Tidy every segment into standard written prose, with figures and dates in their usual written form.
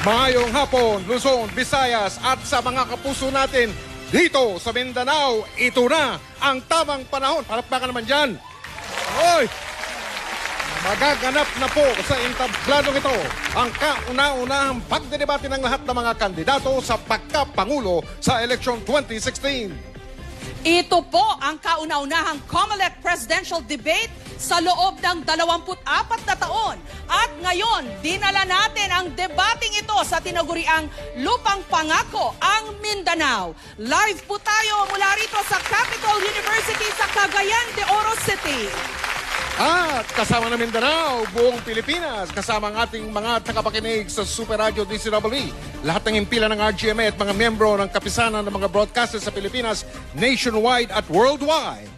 Maayong hapon, Luzon, Visayas at sa mga kapuso natin dito sa Mindanao. Ito na ang tamang panahon. Palakpakan naman dyan. Hoy! Magaganap na po sa entabladong ito ang kauna-unahang pagdedebate ng lahat ng mga kandidato sa pagkapangulo sa eleksyon 2016. Ito po ang kauna-unahang COMELEC presidential debate sa loob ng 24 na taon. At ngayon, dinala natin ang debating ito sa tinaguriang Lupang Pangako, ang Mindanao. Live po tayo mula rito sa Capital University sa Cagayan de Oro City. At kasama ng Mindanao, buong Pilipinas, kasama ang ating mga tagapakinig sa Super Radio DCWE, lahat ng impila ng RGMA at mga membro ng kapisanan ng mga broadcasters sa Pilipinas, nationwide at worldwide.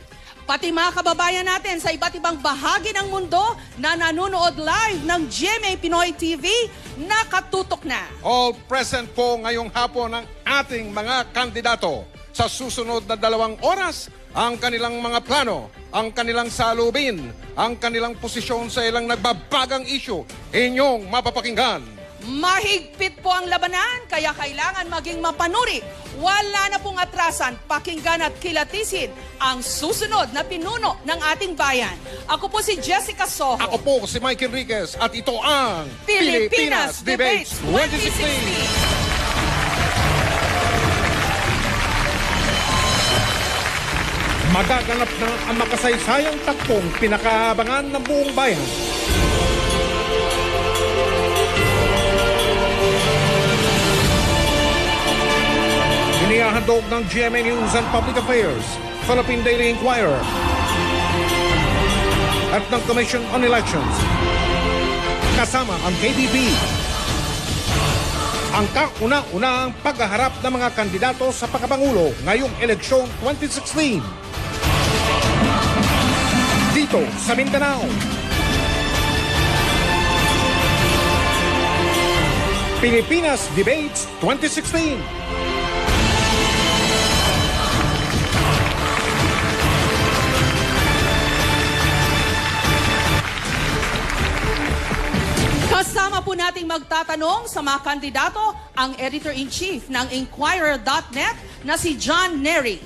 Pati mga kababayan natin sa iba't ibang bahagi ng mundo na nanonood live ng GMA Pinoy TV, nakatutok na. All present po ngayong hapon ang ating mga kandidato. Sa susunod na 2 oras, ang kanilang mga plano, ang kanilang salubin, ang kanilang posisyon sa ilang nagbabagang issue, inyong mapapakinggan. Mahigpit po ang labanan, kaya kailangan maging mapanuri. Wala na pong atrasan, pakinggan at kilatisin ang susunod na pinuno ng ating bayan. Ako po si Jessica Soho. Ako po si Mike Enriquez at ito ang Pilipinas Debates 2016. Magaganap na ang makasaysayang takbong pinakaabangan ng buong bayan. Inihahandog ng GMA News and Public Affairs, Philippine Daily Inquirer, at ng Commission on Elections. Kasama ang KBP. Ang kauna-unahang paghaharap ng mga kandidato sa pagkapangulo ngayong eleksyon 2016. Dito sa Mindanao. Pilipinas Debates 2016. Kasama po nating magtatanong sa mga kandidato ang Editor-in-Chief ng Inquirer.net na si John Nery.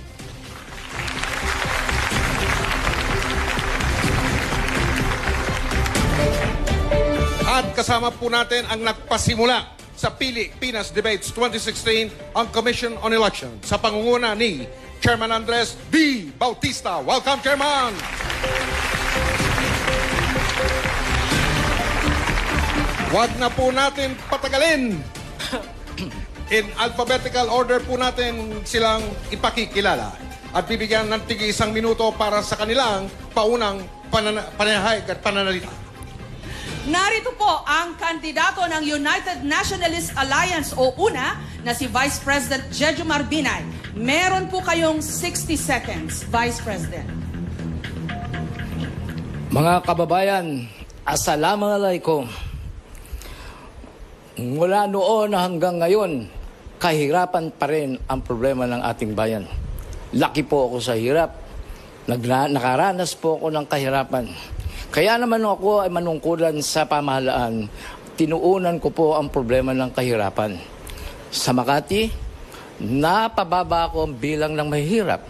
At kasama po natin ang nagpasimula sa Pilipinas Debates 2016, ang Commission on Elections sa pangunguna ni Chairman Andres B. Bautista. Welcome, Chairman! Wag na po natin patagalin. In alphabetical order po natin silang ipakikilala at bibigyan ng tigi 1 minuto para sa kanilang paunang panahayag at pananalita. Narito po ang kandidato ng United Nationalist Alliance o UNA na si Vice President Jejo Marbinay. Meron po kayong 60 seconds, Vice President. Mga kababayan, assalamualaikum. Mula noon hanggang ngayon, kahirapan pa rin ang problema ng ating bayan. Laki po ako sa hirap. Nakaranas po ako ng kahirapan. Kaya naman ako ay manungkulan sa pamahalaan, tinuunan ko po ang problema ng kahirapan. Sa Makati, napababa ako ang bilang ng mahihirap.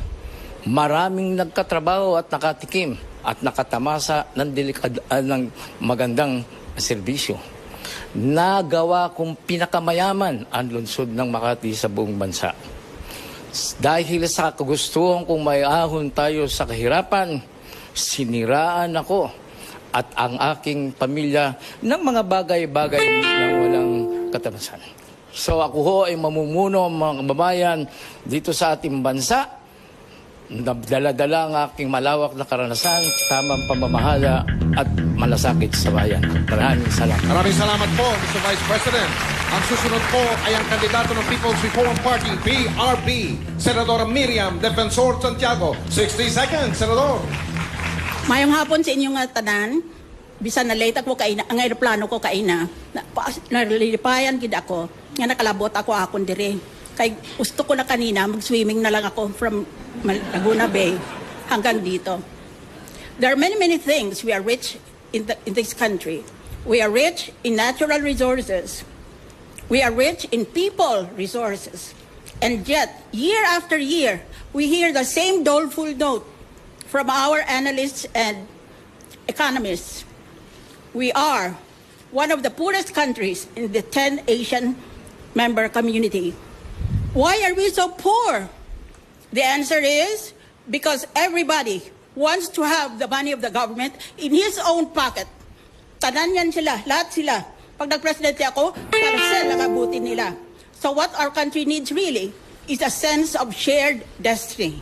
Maraming nagkatrabaho at nakatikim at nakatamasa ng magandang serbisyo. Nagawa kong pinakamayaman ang lungsod ng Makati sa buong bansa. Dahil sa kagustuhan kong may ahon tayo sa kahirapan, siniraan ako at ang aking pamilya ng mga bagay-bagay na walang katamasan. So ako ho ay mamumuno mga kababayan dito sa ating bansa. Dala-dala ang aking malawak na karanasan, tamang pamamahala at malasakit sa bayan. Maraming salamat. Maraming salamat po, Mr. Vice President. Ang susunod po ay ang kandidato ng People's Reform Party, PRP, Senadora Miriam Defensor Santiago. 60 seconds, Senador. Mayong hapon sa inyong tanan. Bisan na late ako kaina, ang aeroplano ko kaina. Nalilipayan gid ako. Nga nakalabot ako akon dire. Kay gusto ko na kanina mag-swimming na lang ako from Laguna Bay hanggang dito. There are many things we are rich in this country. We are rich in natural resources. We are rich in people resources. And yet, year after year, we hear the same doleful note from our analysts and economists. We are one of the poorest countries in the 10 Asian member community. Why are we so poor? The answer is because everybody wants to have the money of the government in his own pocket. Tanan yan sila, lahat sila. Pag nag-presidente ako, para sila nakabuti nila. So what our country needs really is a sense of shared destiny.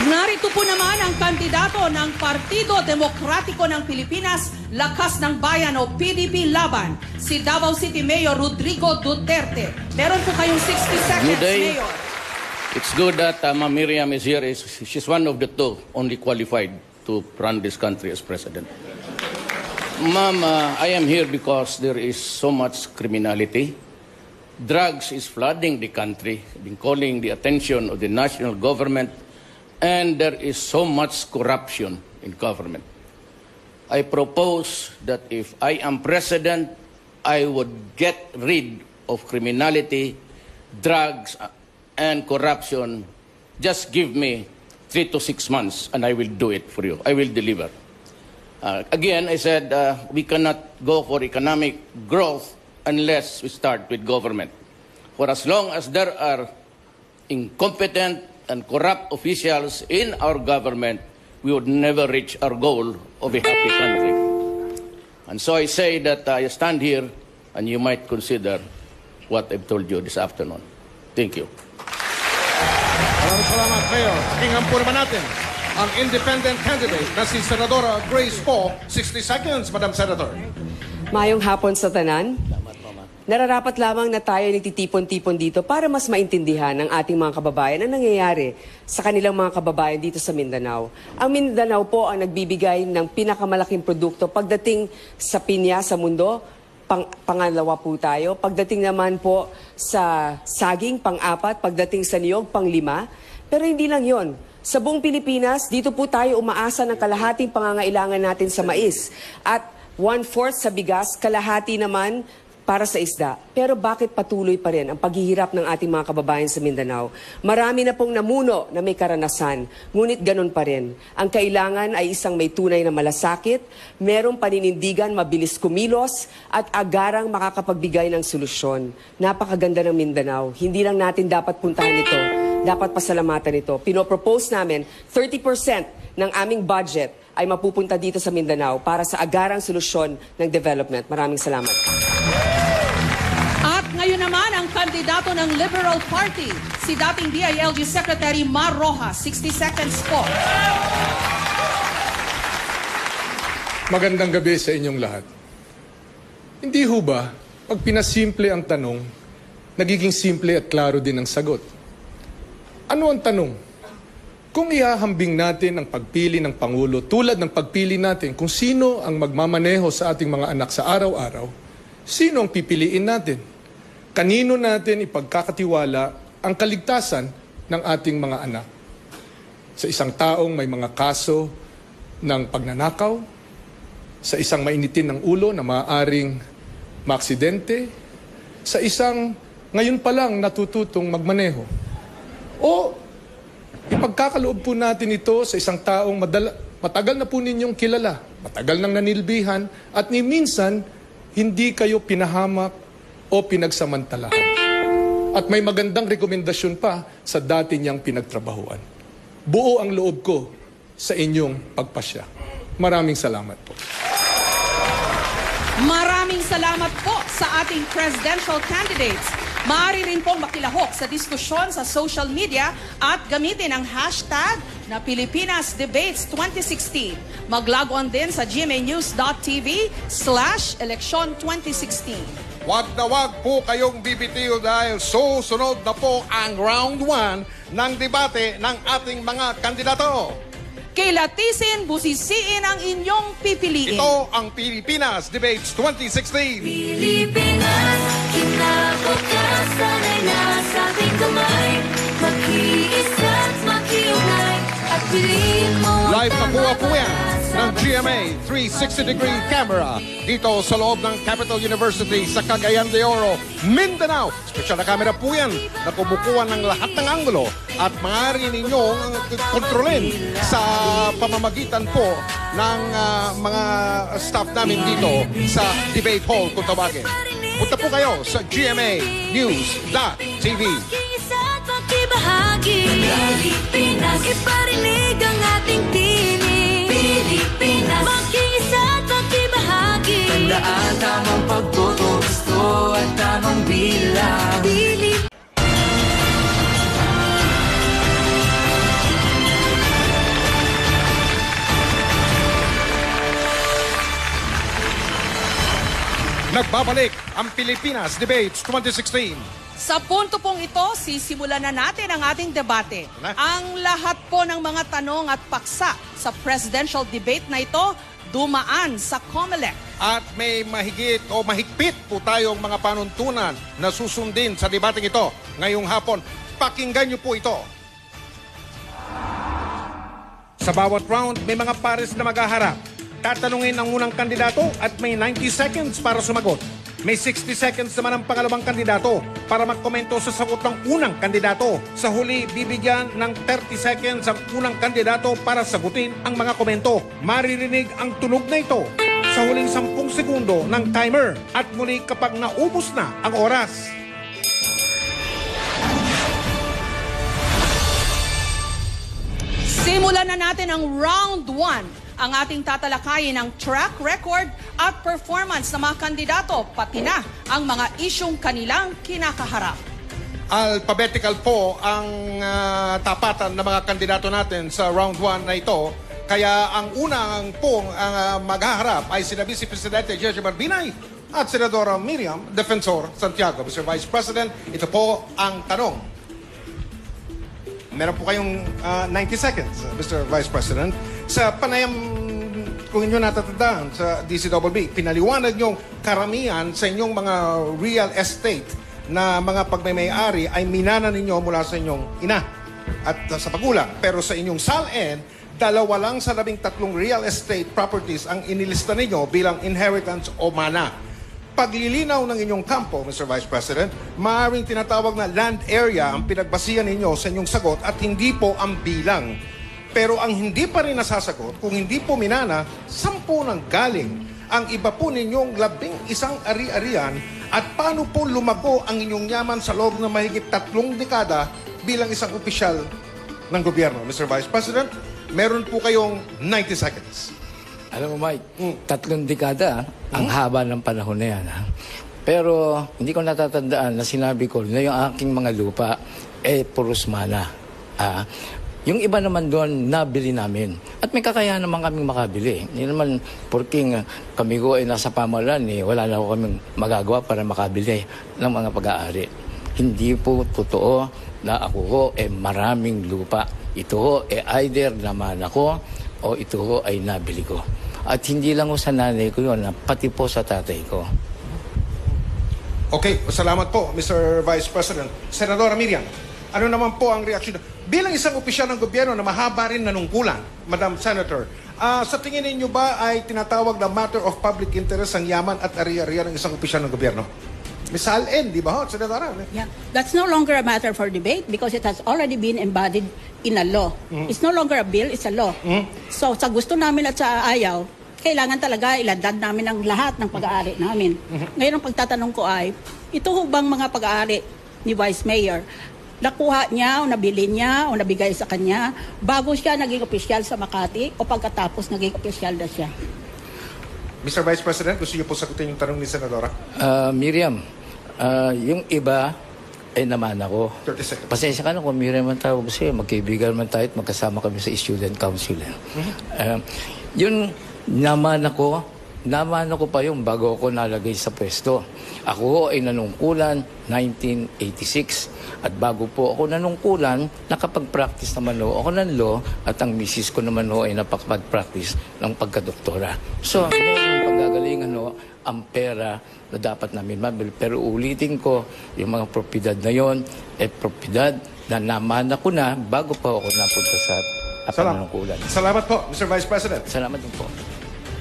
Narito po naman ang kandidato ng Partido Demokratiko ng Pilipinas, Lakas ng Bayan o PDP Laban, si Davao City Mayor Rodrigo Duterte. Meron po kayong 60 seconds, Good day. Mayor. It's good that Ma'am Miriam is here. She's one of the two only qualified to run this country as president. Ma'am, I am here because there is so much criminality. Drugs is flooding the country, been calling the attention of the national government, and there is so much corruption in government. I propose that if I am president, I would get rid of criminality, drugs, and corruption. Just give me 3 to 6 months and I will do it for you. I will deliver. Again, I said we cannot go for economic growth unless we start with government. For as long as there are incompetent and corrupt officials in our government, we would never reach our goal of a happy country. And so I say that I stand here and you might consider what I've told you this afternoon. Thank you. Maraming salamat, Mayor. Pakinggan po naman natin ang independent candidate na si Senadora Grace Poe. 60 seconds, Madam Senator. Mayong hapon sa tanan. Nararapat lamang na tayo nagtitipon-tipon dito para mas maintindihan ng ating mga kababayan ang nangyayari sa kanilang mga kababayan dito sa Mindanao. Ang Mindanao po ang nagbibigay ng pinakamalaking produkto pagdating sa pinya sa mundo. Pangalawa po tayo. Pagdating naman po sa saging, pang-apat. Pagdating sa niyog, pang-5. Pero hindi lang yon. Sa buong Pilipinas, dito po tayo umaasa ng kalahating pangangailangan natin sa mais. At 1/4 sa bigas, kalahati naman para sa isda. Pero bakit patuloy pa rin ang paghihirap ng ating mga kababayan sa Mindanao? Marami na pong namuno na may karanasan, ngunit ganun pa rin. Ang kailangan ay isang may tunay na malasakit, merong paninindigan, mabilis kumilos, at agarang makakapagbigay ng solusyon. Napakaganda ng Mindanao. Hindi lang natin dapat puntahan ito, dapat pasalamatan ito. Pinopropose namin 30% ng aming budget ay mapupunta dito sa Mindanao para sa agarang solusyon ng development. Maraming salamat. At ngayon naman ang kandidato ng Liberal Party, si dating DILG Secretary Mar Rojas. 60 seconds po. Magandang gabi sa inyong lahat. Hindi ho ba, pag pinasimple ang tanong, nagiging simple at klaro din ang sagot? Ano ang tanong? Kung ihahambing natin ang pagpili ng Pangulo tulad ng pagpili natin kung sino ang magmamaneho sa ating mga anak sa araw-araw, sino ang pipiliin natin? Kanino natin ipagkakatiwala ang kaligtasan ng ating mga anak? Sa isang taong may mga kaso ng pagnanakaw, sa isang mainitin ng ulo na maaaring maaksidente, sa isang ngayon pa lang natututong magmaneho. O ipagkakaloob po natin ito sa isang taong matagal na po ninyong kilala, matagal nang nanilbihan, at ni minsan hindi kayo pinahamak o pinagsamantalahan. At may magandang rekomendasyon pa sa dati niyang pinagtrabahuan. Buo ang loob ko sa inyong pagpasya. Maraming salamat po. Maraming salamat po sa ating presidential candidates. Maaari rin pong makilahok sa diskusyon sa social media at gamitin ang hashtag na Pilipinas Debates 2016. Mag-log on din sa gmanews.tv/eleksyon 2016. Wag na wag po kayong bibitiw dahil susunod na po ang round 1 ng debate ng ating mga kandidato. Kilatisin, busisiin ang inyong pipiliin. Ito ang Pilipinas Debates 2016. Pilipinas, kinabukasan ay nasa ating kamay. Makiisa't makiunay at piliin mo ang Live na po tama po yan para sa ng GMA 360-degree camera dito sa loob ng Capital University sa Cagayan de Oro, Mindanao. Special na camera po yan na kumukuha ng lahat ng anggulo at maaari ninyong kontrolin sa pamamagitan po ng mga staff namin dito sa debate hall kung tawagin. Punta po kayo sa gmanews.tv. Isa't makibahagi Pilipinas, iparinig ang ating tinig Pilipinas, makiisa't makibahagi Tandaan tamang pagboto, gusto at tamang bilang Pilipinas. Nagbabalik ang Pilipinas Debates 2016. Sa punto pong ito, sisimulan na natin ang ating debate. Na? Ang lahat po ng mga tanong at paksa sa presidential debate na ito, dumaan sa COMELEC. At may mahigit o mahigpit po tayong mga panuntunan na susundin sa debating ito ngayong hapon. Pakinggan niyo po ito. Sa bawat round, may mga pares na maghaharap. Tatanungin ang unang kandidato at may 90 seconds para sumagot. May 60 seconds naman ang pangalawang kandidato para magkomento sa sagot ng unang kandidato. Sa huli, bibigyan ng 30 seconds ang unang kandidato para sagutin ang mga komento. Maririnig ang tunog na ito sa huling 10 segundo ng timer at muli kapag naubos na ang oras. Simulan na natin ang round 1. Ang ating tatalakayin ang track record at performance ng mga kandidato, pati na ang mga isyong kanilang kinakaharap. Alphabetical po ang tapatan ng mga kandidato natin sa round 1 na ito. Kaya ang unang pong maghaharap ay sina Vice Presidente Jeje Marbinay at Senadora Miriam Defensor Santiago. Mr. Vice President, ito po ang tanong. Meron po kayong 90 seconds, Mr. Vice President. Sa panayam, kung inyo natatandaan sa DCWB, pinaliwanag nyo karamihan sa inyong mga real estate na mga pagmamay-ari ay minana ninyo mula sa inyong ina at sa pagulang. Pero sa inyong SALN, 2 lang sa 13 real estate properties ang inilista ninyo bilang inheritance o mana. Paglilinaw ng inyong kampo, Mr. Vice President, maaaring tinatawag na land area ang pinagbasihan ninyo sa inyong sagot at hindi po ang bilang. Pero ang hindi pa rin nasasagot, kung hindi po minana, 10 nang galing. Ang iba po ninyong 11 ari-arian at paano po lumago ang inyong yaman sa loob ng mahigit 3 dekada bilang isang opisyal ng gobyerno. Mr. Vice President, meron po kayong 90 seconds. Alam mo, Mike, 3 dekada, ang haba ng panahon na yan. Pero hindi ko natatandaan na sinabi ko na yung aking mga lupa, puros mana. Yung iba naman doon, nabili namin. At may kakayahan naman kaming makabili. Hindi naman, porking kami ko ay nasa pamahalaan, wala na ako kaming magagawa para makabili ng mga pag-aari. Hindi po totoo na ako ko maraming lupa. Ito ho, either naman ako o ito ho ay nabili ko. At hindi lang ho sa nanay ko yun, pati po sa tatay ko. Okay, salamat po, Mr. Vice President. Senadora Miriam, ano naman po ang reaksyon? Bilang isang opisyal ng gobyerno na mahaba rin nanungkulan, Madam Senator, sa tingin ninyo ba ay tinatawag na matter of public interest ang yaman at ari-arian ng isang opisyal ng gobyerno? Miss Allen, di ba ho, Senadora? Yeah, that's no longer a matter for debate because it has already been embodied in a law. It's no longer a bill, it's a law. So sa gusto namin at sa ayaw, kailangan talaga iladad namin ang lahat ng pag-aari namin. Ngayon ang pagtatanong ko ay, ito ho bang mga pag-aari ni Vice Mayor, nakuha niya o nabili niya o nabigay sa kanya bago siya naging opisyal sa Makati o pagkatapos naging opisyal na siya? Mr. Vice President, gusto niyo po sagutin yung tanong ni Senadora? Miriam, yung iba ay naman ako. 30 seconds. Pasensya ka na kung Miriam man tawag sa'yo, magkaibigan man tayo at magkasama kami sa student council. Yun, naman ako pa yung bago ako nalagay sa pwesto. Ako ay nanungkulan 1986. At bago po ako nanungkulan, nakapag-practice naman ako ng law at ang misis ko naman ay napag-practice ng pagkadoktora. So, yung paggagalingan ang pera na dapat namin mabili. Pero ulitin ko, yung mga propiedad na yon, propiedad na namana ko na bago pa ako napunta sa panunungkulan. Salamat po, Mr. Vice President. Salamat din po.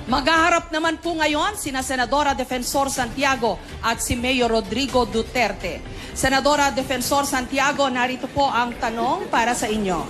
Maghaharap naman po ngayon sina Senadora Defensor Santiago at si Mayor Rodrigo Duterte. Senadora Defensor Santiago, narito po ang tanong para sa inyo.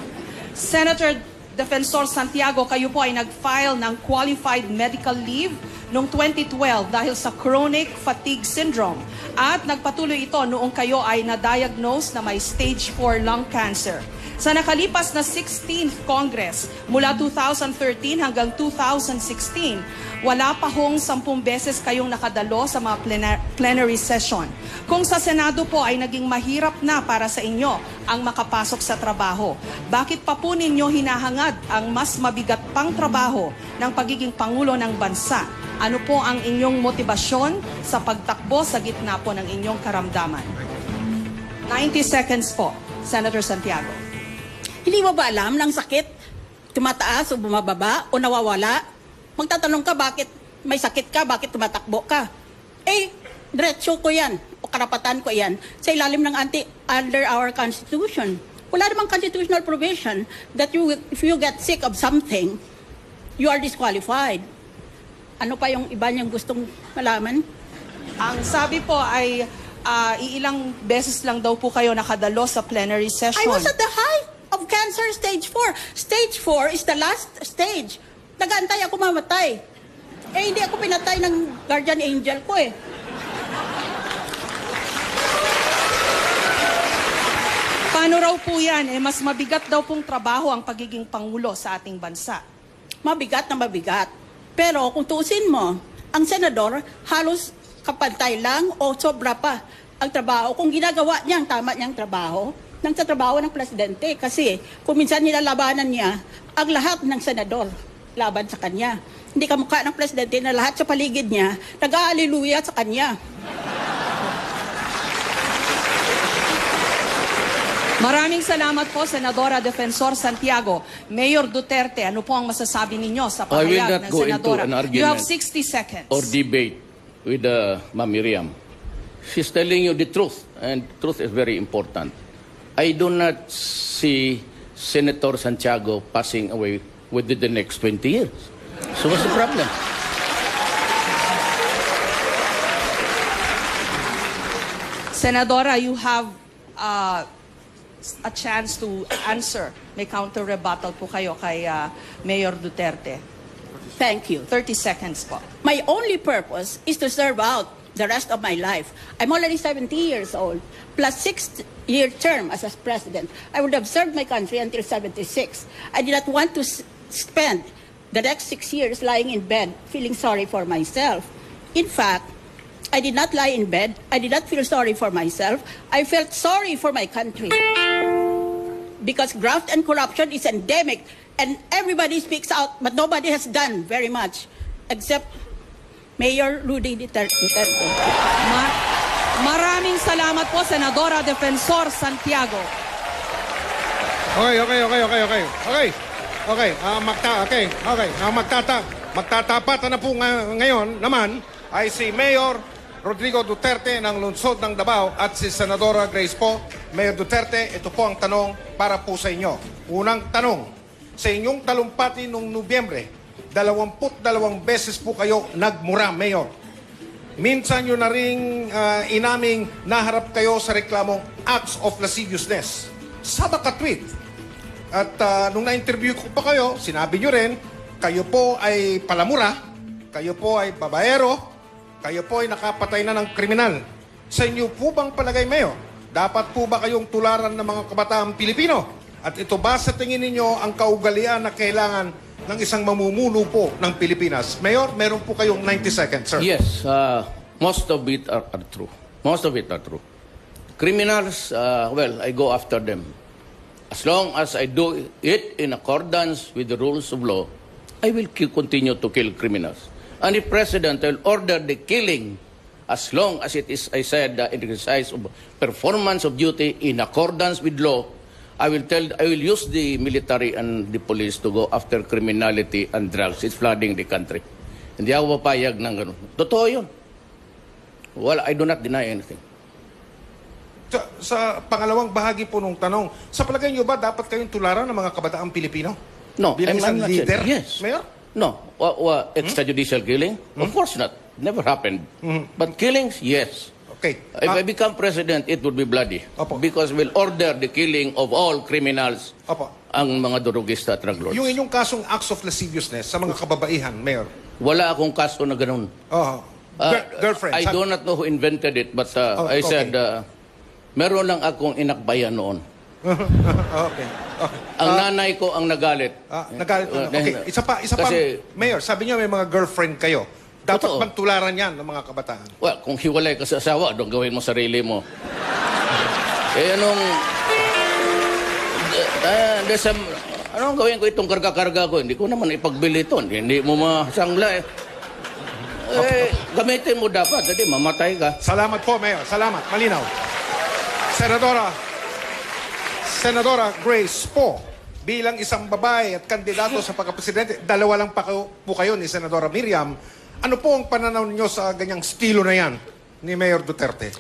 Senator Defensor Santiago, kayo po ay nag-file ng qualified medical leave noong 2012 dahil sa chronic fatigue syndrome at nagpatuloy ito noong kayo ay na-diagnose na may stage 4 lung cancer. Sa nakalipas na 16th Congress, mula 2013 hanggang 2016, wala pa hong 10 beses kayong nakadalo sa mga plenary session. Kung sa Senado po ay naging mahirap na para sa inyo ang makapasok sa trabaho, bakit pa po ninyo hinahangad ang mas mabigat pang trabaho ng pagiging Pangulo ng Bansa? Ano po ang inyong motibasyon sa pagtakbo sa gitna po ng inyong karamdaman? 90 seconds po, Senator Santiago. Hindi mo ba alam ng sakit? Tumataas o bumababa o nawawala? Magtatanong ka bakit may sakit ka, bakit tumatakbo ka? Eh, diretso ko yan o karapatan ko yan sa ilalim ng under our Constitution. Wala namang constitutional provision that if you get sick of something, you are disqualified. Ano pa yung iba niyang gustong malaman? Ang sabi po ay iilang beses lang daw po kayo nakadalo sa plenary session. I was at the height of cancer stage 4. Stage 4 is the last stage. Nag-aantay ako mamatay. Eh, hindi ako pinatay ng guardian angel ko eh. Paano raw po yan? Eh, mas mabigat daw pong trabaho ang pagiging Pangulo sa ating bansa. Mabigat na mabigat. Pero kung tuusin mo, ang senador halos kapantay lang o sobra pa ang trabaho. Kung ginagawa niya ang tama niyang trabaho, nang sa trabaho ng presidente. Kasi kung minsan nilalabanan niya ang lahat ng senador laban sa kanya. Hindi kamukha ng presidente na lahat sa paligid niya nag-aaliluya sa kanya. Maraming salamat po, Senadora Defensor Santiago. Mayor Duterte, ano po ang masasabi ninyo sa I will pahayag not ng go into Senadora? an You have argument 60 seconds. or debate with Ma'am Miriam. She's telling you the truth, and truth is very important. I do not see Senator Santiago passing away within the next 20 years. So what's the problem? Senadora, you have a chance to answer. May counter-rebuttal po kayo kay Mayor Duterte. Thank you. 30 seconds po. My only purpose is to serve out the rest of my life. I'm already 70 years old, plus 6-year term as a president. I would have served my country until 76. I did not want to spend the next 6 years lying in bed, feeling sorry for myself. In fact, I did not lie in bed. I did not feel sorry for myself. I felt sorry for my country. Because graft and corruption is endemic, and everybody speaks out, but nobody has done very much, except Mayor Rudy Duterte. Maraming salamat po, Senadora Defensor Santiago. Magtatapatan na po ngayon naman ay si Mayor Rodrigo Duterte ng lungsod ng Davao at si Senadora Grace po. Mayor Duterte, ito po ang tanong para po sa inyo. Unang tanong, sa inyong talumpati noong Nobyembre, 22 beses po kayo nagmura, Mayor. Minsan nyo na rin inaming naharap kayo sa reklamong acts of lasciviousness sa makatweet. At nung na-interview ko pa kayo, sinabi nyo rin, kayo po ay palamura, kayo po ay babaero, kayo po ay nakapatay na ng kriminal. Sa inyo po bang palagay, Mayor, dapat po ba kayong tularan ng mga kabataang Pilipino? At ito ba sa tingin ninyo ang kaugalian na kailangan ng isang mamumuno po ng Pilipinas? Mayor, meron po kayong 90 seconds, sir. Yes, most of it are true. Most of it are true. Criminals, well, I go after them. As long as I do it in accordance with the rules of law, I will continue to kill criminals. And the President will order the killing as long as it is, I said, the exercise of performance of duty in accordance with law. I will use the military and the police to go after criminality and drugs. It's flooding the country. Hindi ako papayag ng ganun. Totoo yun. Well, I do not deny anything. Sa pangalawang bahagi po nung tanong, sa palagay nyo ba dapat kayong tularan ng mga kabataang Pilipino? No, Bilang I'm isang not leader? saying. Yes. Mayor? No. Extrajudicial killing? Of course not. Never happened. But killings, yes. Okay. If I become president, it would be bloody. Opo. Because we'll order the killing of all criminals, Opo. ang mga durugista at drug lords. Yung inyong kasong acts of lasciviousness sa mga kababaihan, Mayor. Wala akong kaso na ganun. Girlfriend. I do not know who invented it, but I okay. said, meron lang akong inakbayan noon. Okay. Ang nanay ko ang nagalit. Nagalit na. Okay. Isa pa. Mayor, sabi niyo may mga girlfriend kayo. Dapat Totoo. bang tularan yan ng mga kabataan? Well, kung hiwalay ka sa asawa, doon gawin mo sarili mo. Anong gawin ko itong karga-karga ko? Hindi ko naman ipagbili ito. Hindi mo masangla gamitin mo dapat. Hindi, mamatay ka. Salamat po, Mayor. Salamat. Malinaw. Senadora Grace Poe, bilang isang babae at kandidato sa pagkapresidente, dalawa lang pa po kayo ni Senadora Miriam. Ano po ang pananaw niyo sa ganyang estilo na yan ni Mayor Duterte?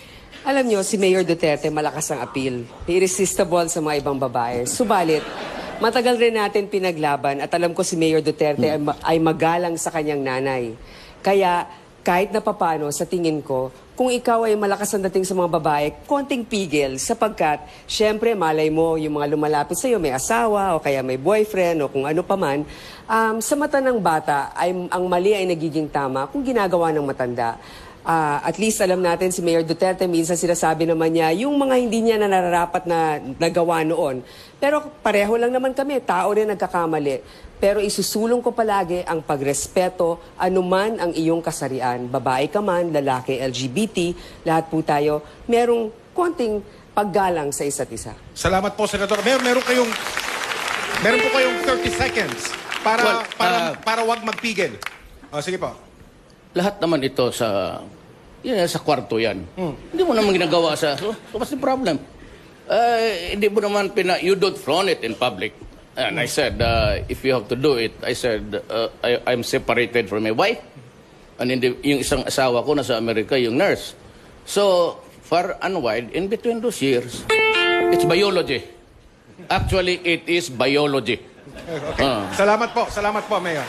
Alam nyo, si Mayor Duterte malakas ang appeal. Irresistible sa mga ibang babae. Subalit, matagal rin natin pinaglaban at alam ko si Mayor Duterte ay magalang sa kanyang nanay. Kaya, kahit na papano, sa tingin ko, kung ikaw ay malakas ang dating sa mga babae, konting pigil sapagkat, syempre, malay mo, yung mga lumalapit sa'yo, may asawa o kaya may boyfriend o kung ano paman, sa mata ng bata, ang mali ay nagiging tama kung ginagawa ng matanda. At least alam natin si Mayor Duterte, minsan sinasabi naman niya, yung mga hindi niya na nararapat na nagawa noon. Pero pareho lang naman kami, tao rin nagkakamali. Pero isusulong ko palagi ang pagrespeto, anuman ang iyong kasarian. Babae ka man, lalaki, LGBT, lahat po tayo, merong konting paggalang sa isa't isa. Salamat po, Senador. Meron po kayong 30 seconds para wag magpigil. Sige po. Lahat naman ito sa kwarto yan. Hindi mo naman ginagawa so what's the problem? Hindi mo naman you don't flaunt it in public. And I said, if you have to do it, I said, I'm separated from my wife. And yung isang asawa ko nasa Amerika, yung nurse. So, far and wide, in between those years, it's biology. Actually, it is biology. Okay. Salamat po, Mayor.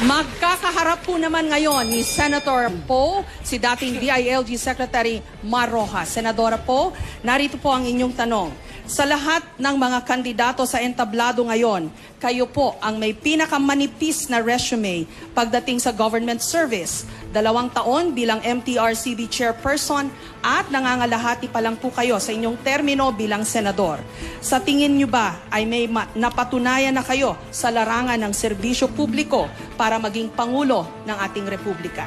Magkakaharap po naman ngayon ni Senator Poe, si dating DILG Secretary Mar Rojas. Senadora Poe, narito po ang inyong tanong. Sa lahat ng mga kandidato sa entablado ngayon, kayo po ang may pinakamanipis na resume pagdating sa government service. 2 taon bilang MTRCB chairperson at nangangalahati pa lang po kayo sa inyong termino bilang senador. Sa tingin nyo ba ay may napatunayan na kayo sa larangan ng serbisyo publiko para maging Pangulo ng ating Republika?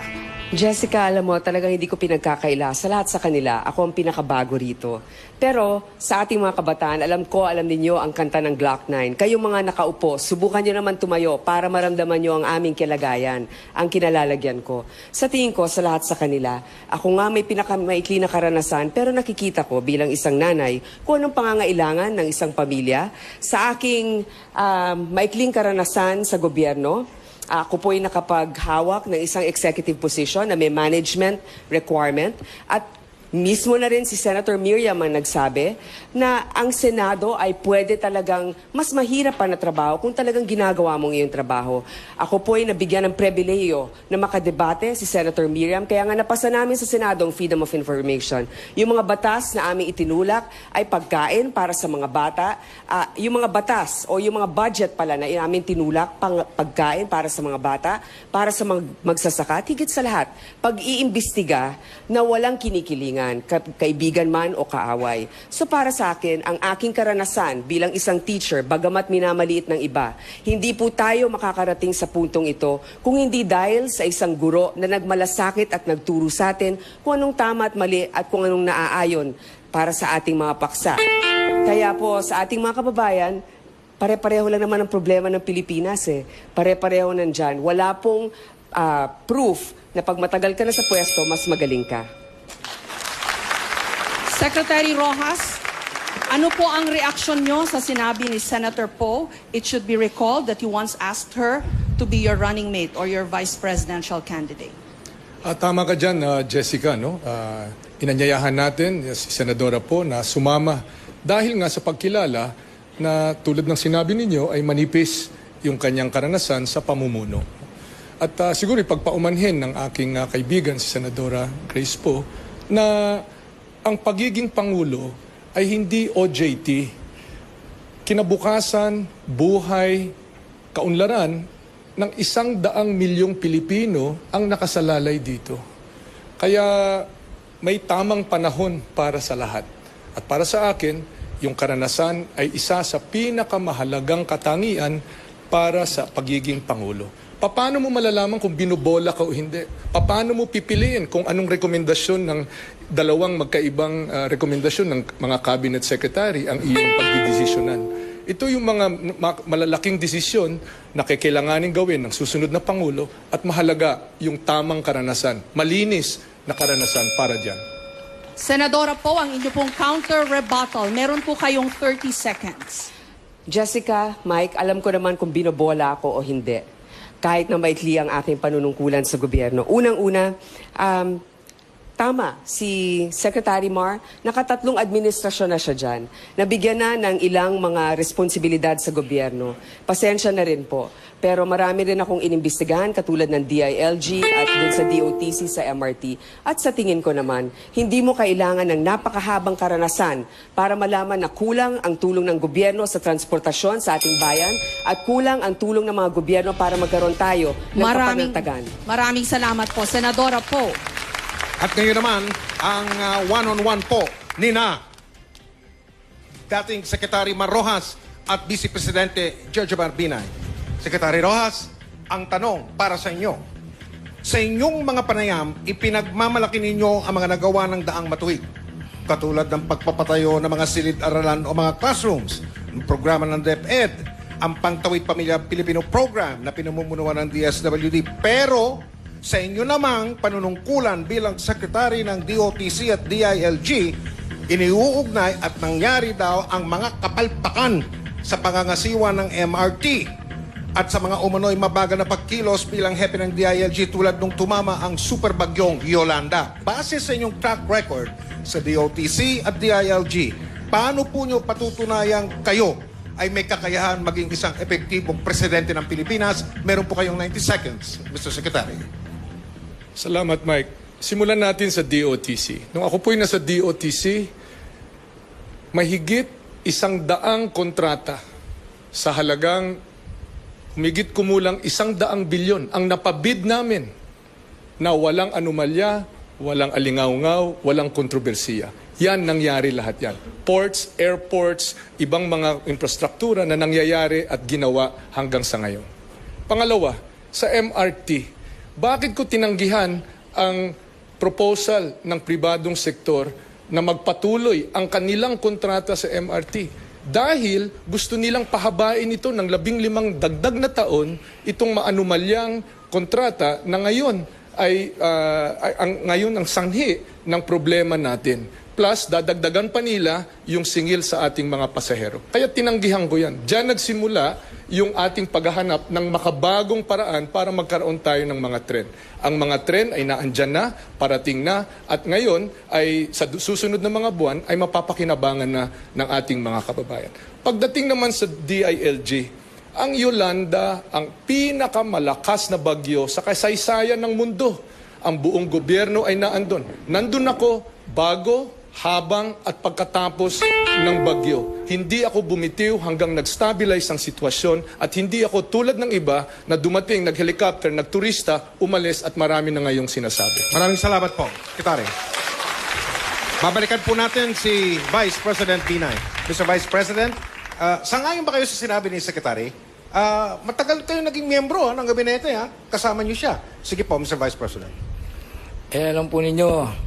Jessica, alam mo, talagang hindi ko pinagkakaila. Sa lahat sa kanila, ako ang pinakabago rito. Pero sa ating mga kabataan, alam ninyo ang kanta ng Glock 9. Kayong mga nakaupo, subukan nyo naman tumayo para maramdaman nyo ang aming kilagayan, ang kinalalagyan ko. Sa tingin ko, sa lahat sa kanila, ako nga may pinakamaikli na karanasan, pero nakikita ko bilang isang nanay kung anong pangangailangan ng isang pamilya. Sa aking maikling karanasan sa gobyerno, ako po ay nakapaghawak ng isang executive position na may management requirement at mismo na rin si Senator Miriam ang nagsabi na ang Senado ay pwede talagang mas mahirap pa na trabaho kung talagang ginagawa mong iyong trabaho. Ako po ay nabigyan ng pribileyo na makadebate si Senator Miriam, kaya nga napasa namin sa Senado ang Freedom of Information. Yung mga batas na aming itinulak ay pagkain para sa mga bata, yung mga batas o yung mga budget pala na aming tinulak, pagkain para sa mga bata, para sa mga magsasaka, higit sa lahat, pag-iimbestiga na walang kinikilingan, kaibigan man o kaaway. So para sa akin, ang aking karanasan bilang isang teacher, bagamat minamaliit ng iba, hindi po tayo makakarating sa puntong ito kung hindi dahil sa isang guro na nagmalasakit at nagturo sa atin kung anong tama at mali at kung anong naaayon para sa ating mga paksa. Kaya po sa ating mga kababayan, pare-pareho lang naman ang problema ng Pilipinas Pare-pareho nandyan. Wala pong proof na pag matagal ka na sa pwesto, mas magaling ka. Secretary Rojas, ano po ang reaksyon nyo sa sinabi ni Senator Poe? It should be recalled that you once asked her to be your running mate or your vice presidential candidate. Tama ka dyan, Jessica. No? Inanyayahan natin si Senadora Poe na sumama dahil nga sa pagkilala na tulad ng sinabi ninyo ay manipis yung kanyang karanasan sa pamumuno. At siguro ipagpaumanhin ng aking kaibigan si Senadora Grace Poe na ang pagiging Pangulo ay hindi OJT. Kinabukasan, buhay, kaunlaran ng 100 milyong Pilipino ang nakasalalay dito. Kaya may tamang panahon para sa lahat. At para sa akin, yung karanasan ay isa sa pinakamahalagang katangian para sa pagiging Pangulo. Paano mo malalaman kung binubola ka o hindi? Paano mo pipiliin kung anong rekomendasyon ng dalawang magkaibang rekomendasyon ng mga cabinet secretary ang iyong pagdidesisyonan? Ito yung mga malalaking desisyon na kailanganin gawin ng susunod na Pangulo at mahalaga yung tamang karanasan, malinis na karanasan para dyan. Senadora Poe, ang inyo pong counter-rebuttal. Meron po kayong 30 seconds. Jessica, Mike, alam ko naman kung binobola ako o hindi. Kahit na maikli ang aking panunungkulan sa gobyerno. Unang-una, tama, si Secretary Mar, nakatatlong administrasyon na siya dyan. Nabigyan na ng ilang mga responsibilidad sa gobyerno. Pasensya na rin po. Pero marami rin akong inimbestigahan katulad ng DILG at dun sa DOTC sa MRT. At sa tingin ko naman, hindi mo kailangan ng napakahabang karanasan para malaman na kulang ang tulong ng gobyerno sa transportasyon sa ating bayan at kulang ang tulong ng mga gobyerno para magkaroon tayo ng kapanatagan. Maraming salamat po, Senadora Poe. At ngayon naman, ang one-on-one po nina dating Secretary Mar Rojas at Vice Presidente Jojo Barbinay. Secretary Rojas, ang tanong para sa inyo. Sa inyong mga panayam, ipinagmamalaki ninyo ang mga nagawa ng daang matuwid. Katulad ng pagpapatayo ng mga silid-aralan o mga classrooms, ang programa ng DepEd, ang Pangtawid Pamilya Pilipino Program na pinamumunuan ng DSWD. Pero sa inyo namang panunungkulan bilang Secretary ng DOTC at DILG, iniuugnay at nangyari daw ang mga kapalpakan sa pangangasiwa ng MRT at sa mga umano'y mabagal na pagkilos bilang hepe ng DILG tulad nung tumama ang superbagyong Yolanda. Base sa inyong track record sa DOTC at DILG, paano po nyo patutunayang kayo ay may kakayahan maging isang epektibong presidente ng Pilipinas? Meron po kayong 90 seconds, Mr. Secretary. Salamat, Mike. Simulan natin sa DOTC. Nung ako po'y nasa DOTC, mahigit 100 kontrata sa halagang humigit kumulang 100 bilyon ang napabid namin na walang anomalya, walang alingaw-ngaw, walang kontrobersiya. Yan, nangyari lahat yan. Ports, airports, ibang mga infrastruktura na nangyayari at ginawa hanggang sa ngayon. Pangalawa, sa MRT, bakit ko tinanggihan ang proposal ng pribadong sektor na magpatuloy ang kanilang kontrata sa MRT? Dahil gusto nilang pahabain ito ng 15 dagdag na taon itong maanumalyang kontrata na ngayon ay ngayon ang sanhi ng problema natin. Plus, dadagdagan pa nila yung singil sa ating mga pasahero. Kaya tinanggihan ko yan. Diyan nagsimula yung ating paghahanap ng makabagong paraan para magkaroon tayo ng mga tren. Ang mga tren ay naandyan na, parating na, at ngayon ay sa susunod na mga buwan ay mapapakinabangan na ng ating mga kababayan. Pagdating naman sa DILG, ang Yolanda, ang pinakamalakas na bagyo sa kasaysayan ng mundo. Ang buong gobyerno ay naandun. Nandun ako bago, habang at pagkatapos ng bagyo. Hindi ako bumitiw hanggang nag-stabilize ang sitwasyon at hindi ako tulad ng iba na dumating, nag-helicopter, nagturista, umalis at marami na ngayong sinasabi. Maraming salamat po, Secretary. Babalikan po natin si Vice President Binay. Mr. Vice President, sangayon ba kayo sa sinabi ni Secretary? Matagal kayo naging miyembro ng gabinete, ha? Kasama niyo siya. Sige po, Mr. Vice President. Alam po ninyo,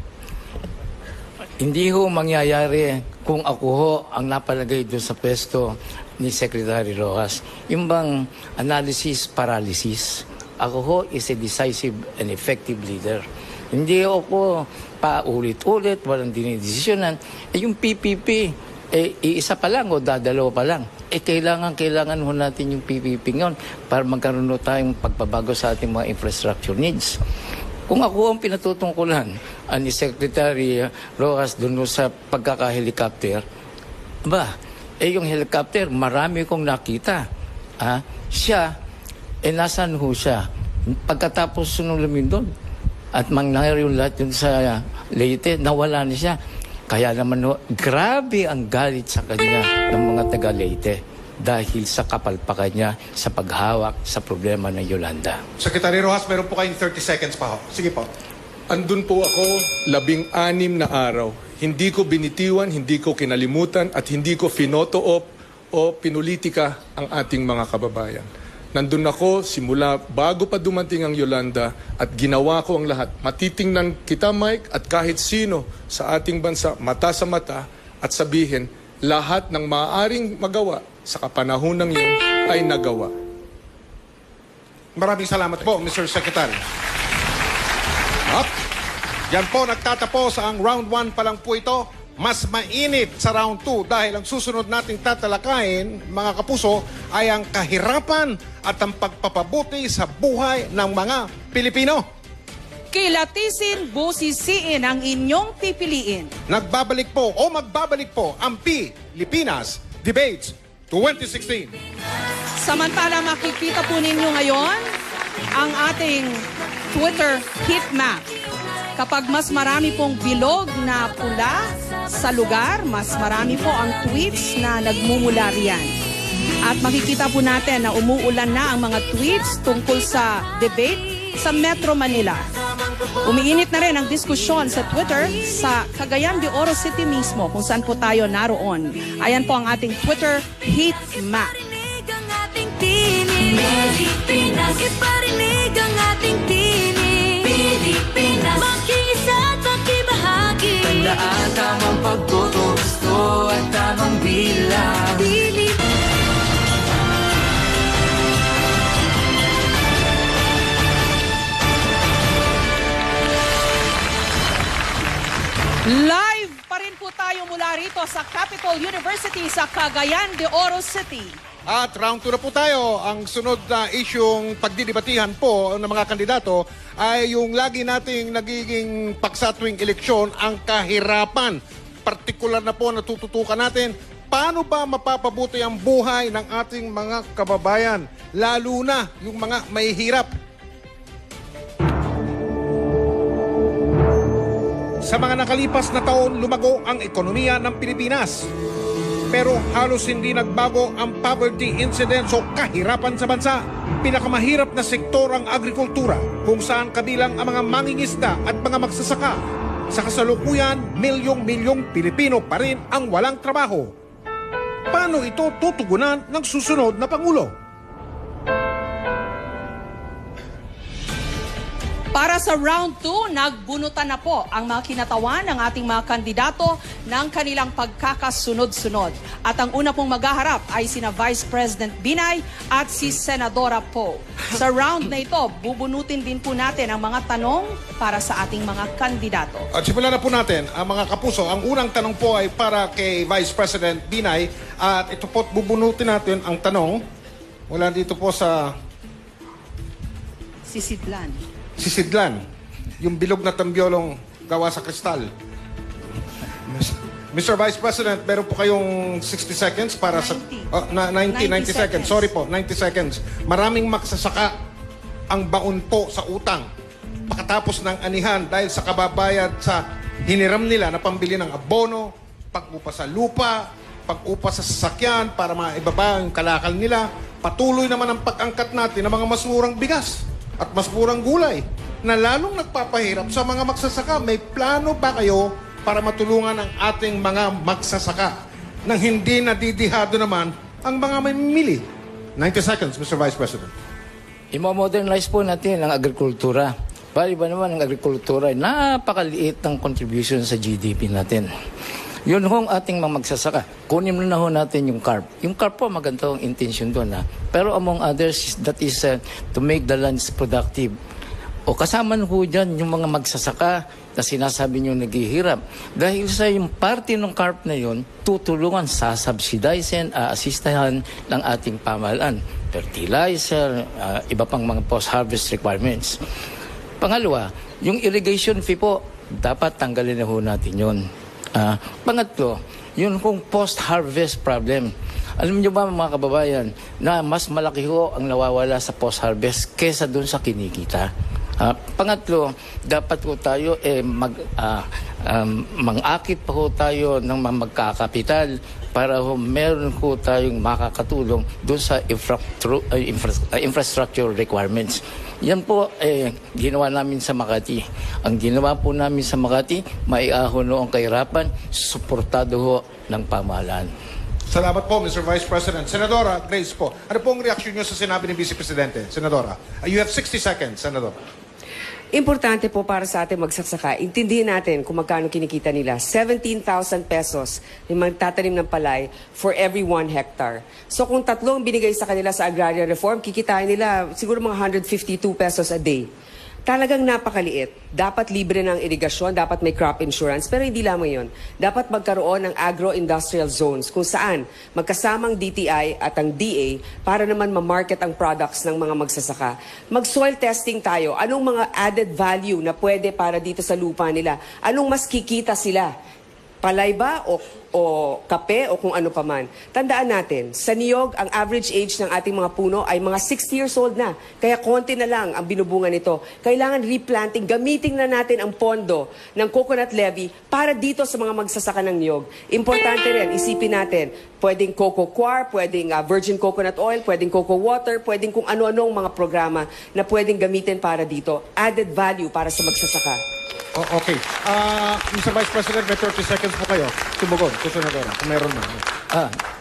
hindi ho mangyayari kung ako ho ang napalagay doon sa pwesto ni Secretary Rojas. Yung bang analysis paralysis. Ako ho is a decisive and effective leader. Hindi ako paulit-ulit, walang dinidesisyonan. Yung PPP, iisa pa lang o dadalawa pa lang. Kailangan ho natin yung PPP ngayon para magkaroon tayong pagbabago sa ating mga infrastructure needs. Kung ako ang pinatutungkulan ni Secretary Rojas doon sa pagkaka-helicopter, yung helicopter, marami kong nakita. siya, nasan ho siya? Pagkatapos nung lumindon at mangyari yung lahat yun sa Leyte, nawala na siya. Kaya naman ho, grabe ang galit sa kanya ng mga taga Leyte dahil sa kapalpakan niya sa paghawak sa problema ng Yolanda. Secretary Rojas, meron po kayong 30 seconds pa ho. Sige po. Andun po ako 16 na araw. Hindi ko binitiwan, hindi ko kinalimutan at hindi ko finoto-op o pinulitika ang ating mga kababayan. Nandun ako simula bago pa dumating ang Yolanda at ginawa ko ang lahat. Matitingnan kita, Mike, at kahit sino sa ating bansa, mata sa mata, at sabihin, lahat ng maaaring magawa sa kapanahonang yun ay nagawa. Maraming salamat po, Mr. Secretary. Up. Yan po, nagtatapos ang round 1 pa lang po ito. Mas mainit sa round 2 dahil ang susunod nating tatalakayin, mga kapuso, ay ang kahirapan at ang pagpapabuti sa buhay ng mga Pilipino. Kilatisin, busisiin ang inyong pipiliin. Magbabalik po ang Pilipinas Debates 2016. Samantala, makikita po ninyo ngayon ang ating Twitter heat map. Kapag mas marami pong bilog na pula sa lugar, mas marami po ang tweets na nagmumula riyan. At makikita po natin na umuulan na ang mga tweets tungkol sa debate sa Metro Manila. Umiinit na rin ang diskusyon sa Twitter sa Cagayan de Oro City mismo kung saan po tayo naroon. Ayan po ang ating Twitter heat map. Pilipinas, iparinig ang ating tinig. Pilipinas, makiisa at makibahagi. Tandaan tamang pagboto, gusto at tamang bilang. Live pa rin po tayo mula rito sa Capital University sa Cagayan de Oro City. At round 2 na po tayo. Ang sunod na isyung pagdidibatihan po ng mga kandidato ay yung lagi nating nagiging paksa tuwing eleksyon, ang kahirapan. Partikular na po natututukan natin, paano ba mapapabuti ang buhay ng ating mga kababayan, lalo na yung mga mahihirap. Sa mga nakalipas na taon, lumago ang ekonomiya ng Pilipinas. Pero halos hindi nagbago ang poverty incidence o kahirapan sa bansa. Pinakamahirap na sektor ang agrikultura, kung saan kabilang ang mga mangingisda at mga magsasaka. Sa kasalukuyan, milyong-milyong Pilipino pa rin ang walang trabaho. Paano ito tutugunan ng susunod na Pangulo? Para sa round 2, nagbunutan na po ang mga kinatawan ng ating mga kandidato ng kanilang pagkakasunod-sunod. At ang una pong maghaharap ay sina Vice President Binay at si Senadora Poe. Sa round na ito, bubunutin din po natin ang mga tanong para sa ating mga kandidato. At simulan na po natin ang mga kapuso. Ang unang tanong po ay para kay Vice President Binay. At ito po, bubunutin natin ang tanong. Wala dito po sa Sisidlan, yung bilog na tambyolong gawa sa kristal. Mr. Vice President, meron po kayong 60 seconds para 90 seconds. Sorry po, 90 seconds. Maraming magsasaka ang baon po sa utang pagkatapos ng anihan dahil sa kababayad sa hiniram nila na pambili ng abono, pag-upa sa lupa, pag-upa sa sasakyan para maibaba yung kalakal nila. Patuloy naman ang pag-angkat natin ng mga mas murang bigas at mas murang gulay na lalong nagpapahirap sa mga magsasaka. May plano ba kayo para matulungan ang ating mga magsasaka nang hindi nadidihado naman ang mga mamimili? 90 seconds, Mr. Vice President. Imo-modernize po natin ang agrikultura. Bali ba naman ang agrikultura ay napakaliit ng contribution sa GDP natin. Yun hong ating mga magsasaka. Kunin na ho natin yung carp. Yung carp po, maganda ang intention doon. Pero among others, that is to make the lands productive. O kasama ho dyan yung mga magsasaka na sinasabi nyo naghihirap. Dahil sa yung parte ng carp na yun, tutulungan sa subsidizing, asistahan ng ating pamahalaan. Fertilizer, iba pang mga post-harvest requirements. Pangalawa, yung irrigation fee po, dapat tanggalin na ho natin yun. Pangatlo, yun kung post-harvest problem. Alam niyo ba mga kababayan, na mas malaki ho ang nawawala sa post-harvest kesa dun sa kinikita. Pangatlo, dapat po tayo mang-akit pa ho tayo ng magkakapital para ho meron ho tayong makakatulong doon sa infrastructure requirements. Yan po ginawa namin sa Makati. Ang ginawa po namin sa Makati, maiahon ho ang kahirapan, suportado ho ng pamahalaan. Salamat po, Mr. Vice President. Senadora Grace po, ano po ang reaksyon niyo sa sinabi ni Vice Presidente? Senadora, you have 60 seconds, Senadora. Importante po para sa ating magsasaka, intindihin natin kung magkano kinikita nila. 17,000 pesos yung magtatanim ng palay for every 1 hectare. So kung tatlong binigay sa kanila sa agrarian reform, kikitain nila siguro mga 152 pesos a day. Talagang napakaliit. Dapat libre ng irigasyon, dapat may crop insurance, pero hindi lamang yun. Dapat magkaroon ng agro-industrial zones kung saan magkasamang DTI at ang DA para naman ma-market ang products ng mga magsasaka. Mag-soil testing tayo. Anong mga added value na pwede para dito sa lupa nila? Anong mas kikita sila? Palay ba o kape o kung ano pa man. Tandaan natin, sa niyog, ang average age ng ating mga puno ay mga 60 years old na. Kaya konti na lang ang binubunga nito. Kailangan replanting, gamitin na natin ang pondo ng coconut levy para dito sa mga magsasaka ng niyog. Importante rin, isipin natin, pwedeng cocoa coir, pwedeng virgin coconut oil, pwedeng cocoa water, pwedeng kung ano-anong mga programa na pwedeng gamitin para dito. Added value para sa magsasaka. Okay. Mr. Vice President, may 30 seconds po kayo. Tumugon, Senadora, kung meron na.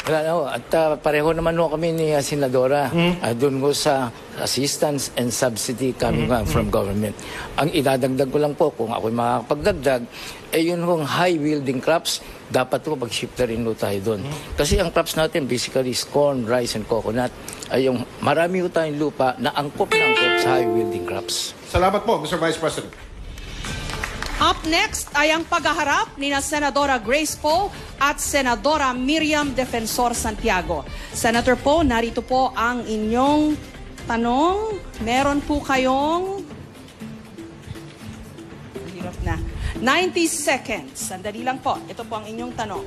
Wala na ho. At pareho naman ho kami ni Senadora doon ho sa assistance and subsidy coming from government. Ang idadagdag ko lang po, kung ako'y makakapagdagdag, yun hong high-yielding crops, dapat po mag-shift na rin ho tayo doon. Kasi ang crops natin, basically, is corn, rice, and coconut. Ay yung marami ho tayong lupa na angkop sa high-yielding crops. Salamat po, Mr. Vice President. Up next ay ang paghaharap ni na Senadora Grace Poe at Senadora Miriam Defensor Santiago. Senator Poe, narito po ang inyong tanong. Meron po kayong 90 seconds. Sandali lang po. Ito po ang inyong tanong.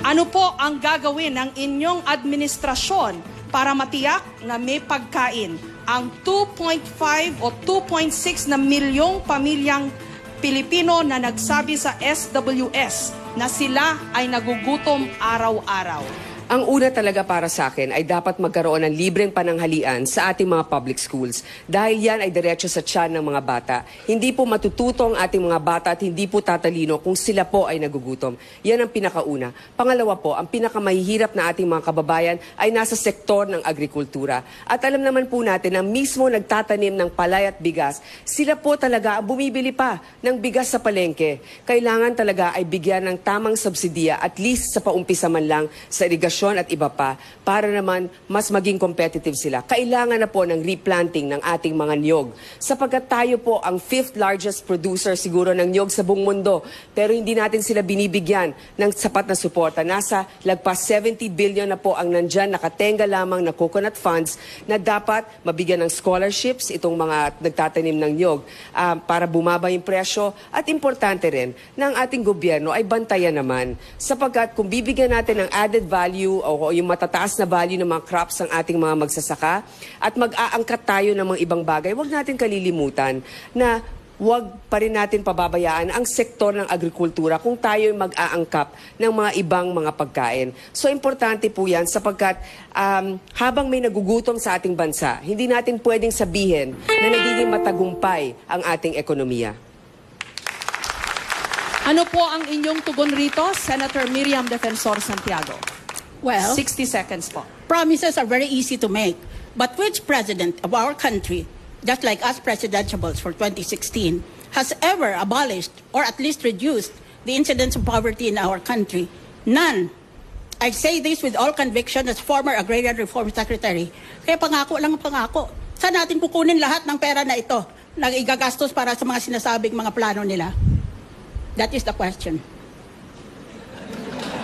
Ano po ang gagawin ng inyong administrasyon para matiyak na may pagkain ang 2.5 o 2.6 na milyong pamilyang Pilipino na nagsabi sa SWS na sila ay nagugutom araw-araw? Ang una talaga para sa akin ay dapat magkaroon ng libreng pananghalian sa ating mga public schools dahil yan ay diretso sa tiyan ng mga bata. Hindi po matututo ang ating mga bata at hindi po tatalino kung sila po ay nagugutom. Yan ang pinakauna. Pangalawa po, ang pinakamahihirap na ating mga kababayan ay nasa sektor ng agrikultura. At alam naman po natin na mismo nagtatanim ng palay at bigas, sila po talaga ang bumibili pa ng bigas sa palengke. Kailangan talaga ay bigyan ng tamang subsidiya at least sa paumpisa man lang sa irigasyon at iba pa para naman mas maging competitive sila. Kailangan na po ng replanting ng ating mga niyog sapagkat tayo po ang 5th largest producer siguro ng niyog sa buong mundo pero hindi natin sila binibigyan ng sapat na suporta. Nasa lagpas 70 billion na po ang nandyan nakatenga lamang na coconut funds na dapat mabigyan ng scholarships itong mga nagtatanim ng niyog para bumaba yung presyo at importante rin na ang ating gobyerno ay bantayan naman sapagkat kung bibigyan natin ng added value o yung matataas na value ng mga crops ng ating mga magsasaka at mag-aangkat tayo ng mga ibang bagay, huwag natin kalilimutan na huwag pa rin natin pababayaan ang sektor ng agrikultura kung tayo mag-aangkap ng mga ibang mga pagkain. So, importante po yan sapagkat habang may nagugutom sa ating bansa, hindi natin pwedeng sabihin na nagiging matagumpay ang ating ekonomiya. Ano po ang inyong tugon rito, Senator Miriam Defensor Santiago? Well, 60 seconds po. promises are very easy to make. But which president of our country, just like us presidentiables for 2016, has ever abolished or at least reduced the incidence of poverty in our country? None. I say this with all conviction as former Agrarian Reform Secretary. Kaya pangako lang ang pangako. Saan natin kukunin lahat ng pera na ito na igagastos para sa mga sinasabing mga plano nila? That is the question.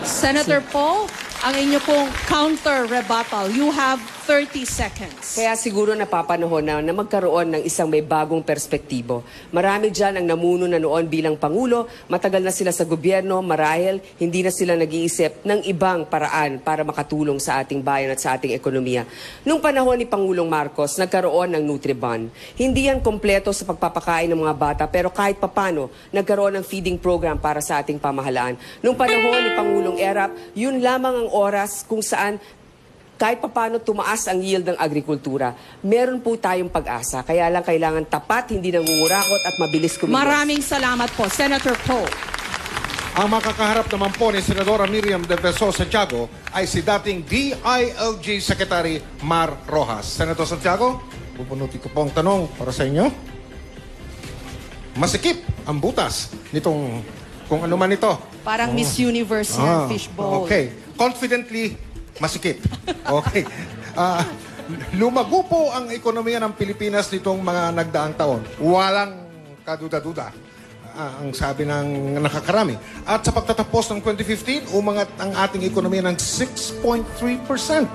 Senator Poe, ang inyo pong counter-rebuttal. You have 30 seconds. Kaya siguro napapanahon na magkaroon ng isang may bagong perspektibo. Marami dyan ang namuno na noon bilang Pangulo, matagal na sila sa gobyerno, marahil hindi na sila nag-iisip ng ibang paraan para makatulong sa ating bayan at sa ating ekonomiya. Nung panahon ni Pangulong Marcos, nagkaroon ng Nutribon. Hindi yan kompleto sa pagpapakain ng mga bata, pero kahit papano, nagkaroon ng feeding program para sa ating pamahalaan. Nung panahon ni Pangulong Erap, yun lamang ang oras kung saan kahit papano tumaas ang yield ng agrikultura. Meron po tayong pag-asa. Kaya lang kailangan tapat, hindi nangungurakot at mabilis kumilos. Maraming salamat po, Senator Poe. Ang makakaharap naman po ni Senadora Miriam de Verso Santiago ay si dating DILG Secretary Mar Rojas. Senator Santiago, pupunutin ko po ang tanong para sa inyo. Masikip ang butas nitong kung ano man ito. Parang Miss Universe yan, fishbowl. Okay. Confidently, masikip. Okay. Lumago po ang ekonomiya ng Pilipinas nitong mga nagdaang taon. Walang kaduda-duda. Ang sabi ng nakakarami. At sa pagtatapos ng 2015, umangat ang ating ekonomiya ng 6.3%.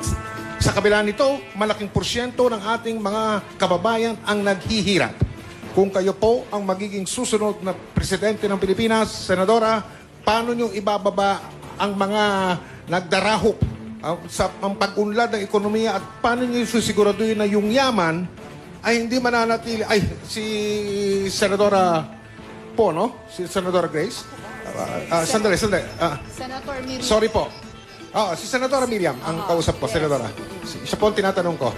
Sa kabila nito, malaking porsyento ng ating mga kababayan ang naghihirap. Kung kayo po ang magiging susunod na presidente ng Pilipinas, Senadora, paano nyo ibababa ang mga nagdarahop sa pag-unlad ng ekonomiya at paano nyo susiguraduhin na yung yaman ay hindi mananatili? Ay, si Senadora po, no? Si Senadora Grace? Sandali. Senator Miriam. Sorry po. Si Senadora Miriam, ang kausap ko, Senadora. Siya po ang tinatanong ko.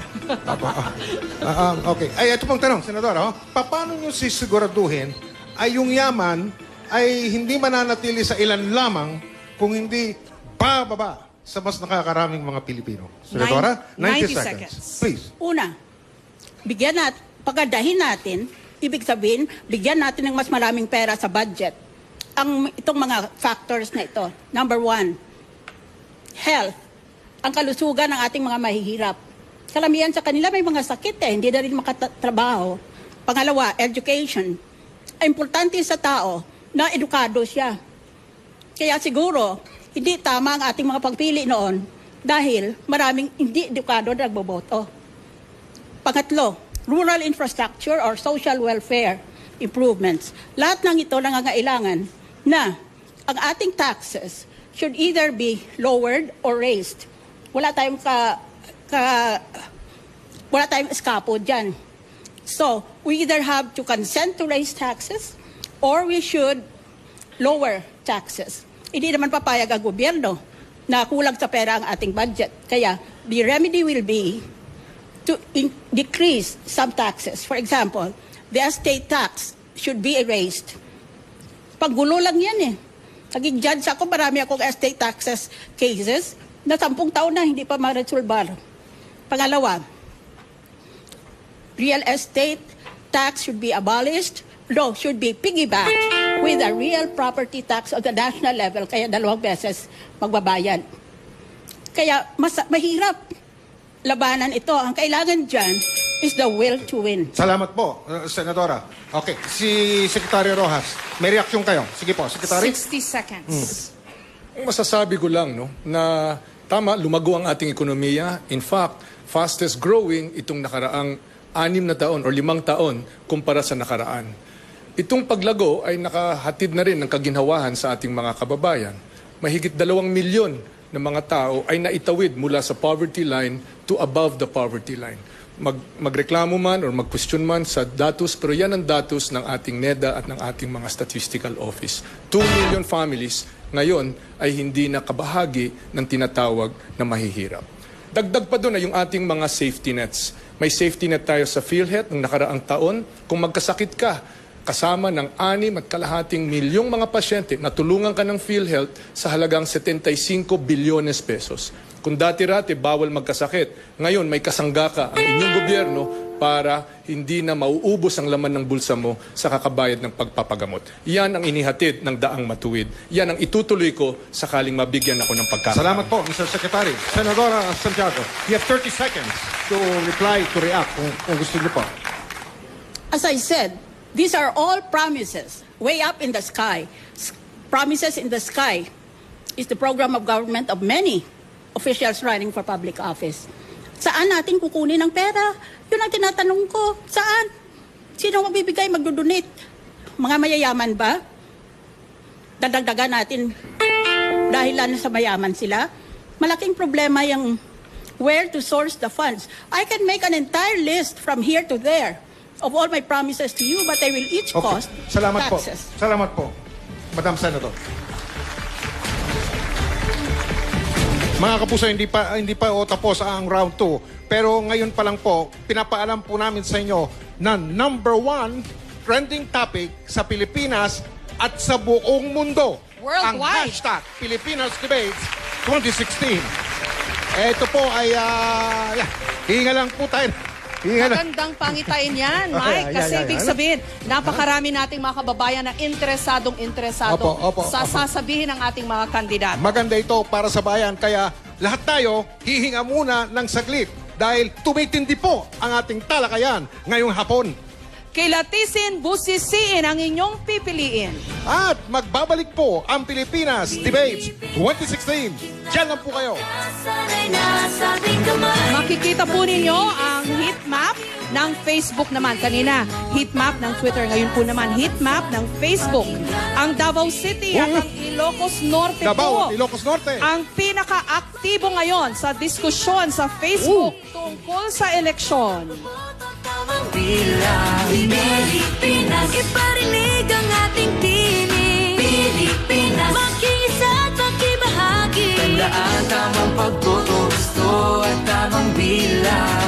Okay. Ay, ito pong tanong, Senadora. Paano nyo sisiguraduhin ay yung yaman ay hindi mananatili sa ilan lamang kung hindi bababa sa mas nakakaraming mga Pilipino? Senadora, 90 seconds. Please. Una, pagadahin natin, ibig sabihin, bigyan natin ng mas maraming pera sa budget. Itong mga factors na ito. Number 1, health. Ang kalusugan ng ating mga mahihirap. Kalamihan sa kanila may mga sakit hindi na rin makatrabaho. Pangalawa, education. Importante sa tao na edukado siya. Kaya siguro, hindi tama ang ating mga pagpili noon dahil maraming hindi edukado na nagboboto. Pangatlo, rural infrastructure or social welfare improvements. Lahat ng ito nangangailangan na ang ating taxes should either be lowered or raised. Wala tayong eskapo dyan. So, we either have to consent to raise taxes or we should lower taxes. Hindi naman papayag ang gobyerno na kulang sa pera ang ating budget. Kaya, the remedy will be to decrease some taxes. For example, the estate tax should be erased. Paggulo lang yan Naging judge ako, marami akong estate taxes cases na 10 taon na hindi pa ma-resolbar. Pangalawa, real estate tax should be abolished. No, should be piggybacked with a real property tax on the national level. Kaya 2 beses magbabayad. Kaya mahirap labanan ito. Ang kailangan dyan is the will to win. Salamat po, Senadora. Okay, si Secretary Rojas, may reaksyon kayo. Sige po, Secretary. 60 seconds. Masasabi ko lang na tama, lumago ang ating ekonomiya. In fact, fastest growing itong nakaraang 6 na taon o 5 taon kumpara sa nakaraan. Itong paglago ay nakahatid na rin ng kaginhawahan sa ating mga kababayan. Mahigit 2 milyon na mga tao ay naitawid mula sa poverty line to above the poverty line. Magreklamo man or mag-question man sa datos, pero yan ang datos ng ating NEDA at ng ating mga statistical office. 2 million families ngayon ay hindi nakabahagi ng tinatawag na mahihirap. Dagdag pa doon ay yung ating mga safety nets. May safety net tayo sa PhilHealth ng nakaraang taon. Kung magkasakit ka, kasama ng 6.2 milyong mga pasyente, natulungan ka ng PhilHealth sa halagang 75 bilyones pesos. Kung dati-rati bawal magkasakit, ngayon may kasangga ka ang inyong gobyerno para hindi na mauubos ang laman ng bulsa mo sa kakabayad ng pagpapagamot. Yan ang inihatid ng Daang Matuwid. Yan ang itutuloy ko sakaling mabigyan ako ng pagkakataon. Salamat po, Mr. Secretary. Senadora Santiago, you have 30 seconds to reply, to react, kung gusto niyo po. As I said, these are all promises way up in the sky. Promises in the sky is the program of government of many officials running for public office. Saan natin kukunin ang pera? Yun ang tinatanong ko. Saan? Sino magbibigay, magdodonate? Mga mayayaman ba? Dadagdagan natin dahil lang sa mayaman sila. Malaking problema yung where to source the funds. I can make an entire list from here to there of all my promises to you, but they will each cost Salamat taxes. po. Salamat po, Madam Senator. Mga kapuso, hindi pa tapos ang round 2. Pero ngayon pa lang po, pinapaalam po namin sa inyo na #1 trending topic sa Pilipinas at sa buong mundo. Ang Worldwide. hashtag Pilipinas Debates 2016. Ito po ay, hinga lang po tayo. Magandang pangitain yan, Mike. Kasi ibig sabihin, napakarami nating mga kababayan na interesado Opo. sa sasabihin ng ating mga kandidato. Maganda ito para sa bayan. Kaya lahat tayo hihinga muna ng saglit dahil tumitindi po ang ating talakayan ngayong hapon. Kilatisin, busisiin ang inyong pipiliin. At magbabalik po ang Pilipinas Debates 2016. Diyan lang po kayo. Sana'y nasa ating kamay. Makikita po ninyo ang heat map ng Facebook naman. Kanina, heat map ng Twitter. Ngayon po naman, heat map ng Facebook. Ang Davao City at ang Ilocos Norte Davao at po. Ilocos Norte. Ang pinaka-aktibo ngayon sa diskusyon sa Facebook tungkol sa eleksyon. Tamang bilang. Pilipinas, iparinig ang ating tinig. Pilipinas, makiisa at makibahagi. Tandaan tamang pagboto, gusto at tamang bilang.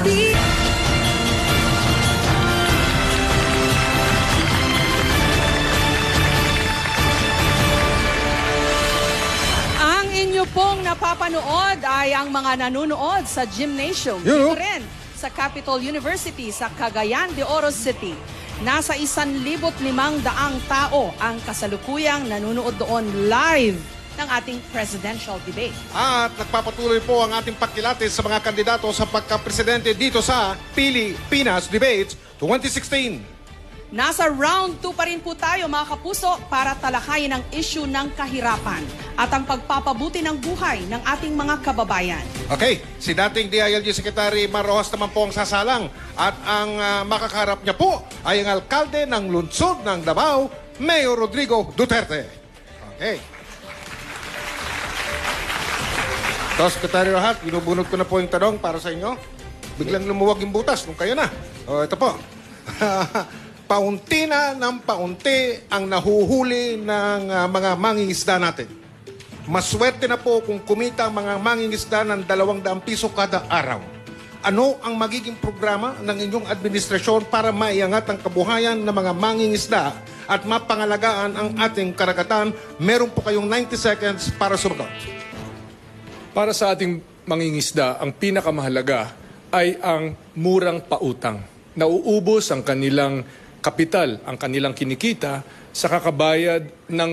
Ang inyo pong napapanood ay ang mga nanonood sa gymnasium. Yun, Dito rin sa Capital University sa Cagayan de Oro City. Nasa 1,500 tao ang kasalukuyang nanonood doon live ng ating presidential debate. At nagpapatuloy po ang ating pagkilatis sa mga kandidato sa pagka-presidente dito sa Pilipinas Debates 2016. Nasa round 2 pa rin po tayo mga kapuso para talakayin ang issue ng kahirapan at ang pagpapabuti ng buhay ng ating mga kababayan. Okay, si dating DILG Secretary Mar Rojas naman po ang sasalang at ang makakarap niya po ay ang alkalde ng lungsod ng Davao, Mayor Rodrigo Duterte. Okay. Ito, Secretary Rojas, binubunot ko na po yung tanong para sa inyo. Biglang lumuwag yung butas nung kayo na. O, ito po. Paunti na ng paunti ang nahuhuli ng mga mangingisda natin. Maswerte na po kung kumita ang mga mangingisda ng 200 piso kada araw. Ano ang magiging programa ng inyong administrasyon para maiangat ang kabuhayan ng mga mangingisda at mapangalagaan ang ating karagatan? Meron po kayong 90 seconds para sumagot. Para sa ating mangingisda, ang pinakamahalaga ay ang murang pautang. Nauubos ang kanilang kapital, ang kanilang kinikita sa kakabayad ng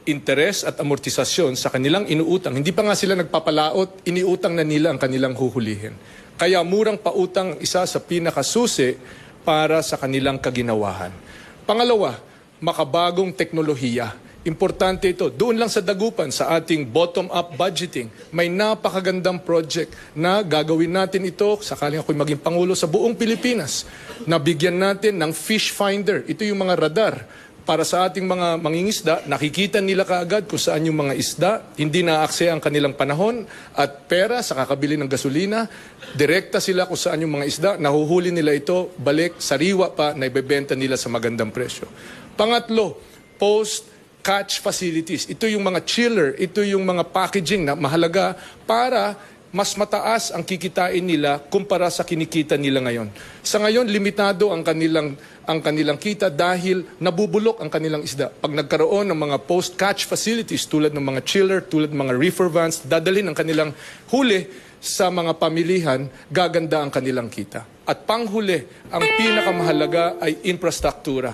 interes at amortisasyon sa kanilang inuutang. Hindi pa nga sila nagpapalaot, iniutang na nila ang kanilang huhulihin. Kaya murang pautang isa sa pinakasusi para sa kanilang kaginawahan. Pangalawa, makabagong teknolohiya. Importante ito. Doon lang sa dagupan, sa ating bottom-up budgeting, may napakagandang project na gagawin natin ito, sakaling ako'y maging Pangulo sa buong Pilipinas, na bigyan natin ng fish finder. Ito yung mga radar para sa ating mga mangingisda. Nakikita nila kaagad kung saan yung mga isda, hindi naaaksaya ang kanilang panahon at pera sa kakabili ng gasolina. Direkta sila kung saan yung mga isda, nahuhuli nila ito, balik, sariwa pa, na ibebenta nila sa magandang presyo. Pangatlo, post-catch facilities. Ito yung mga chiller, ito yung mga packaging na mahalaga para mas mataas ang kikitain nila kumpara sa kinikita nila ngayon. Sa ngayon, limitado ang kanilang kita dahil nabubulok ang kanilang isda. Pag nagkaroon ng mga post-catch facilities tulad ng mga chiller, tulad ng mga reefer vans, dadalhin ang kanilang huli sa mga pamilihan, gaganda ang kanilang kita. At panghuli, ang pinakamahalaga ay infrastruktura.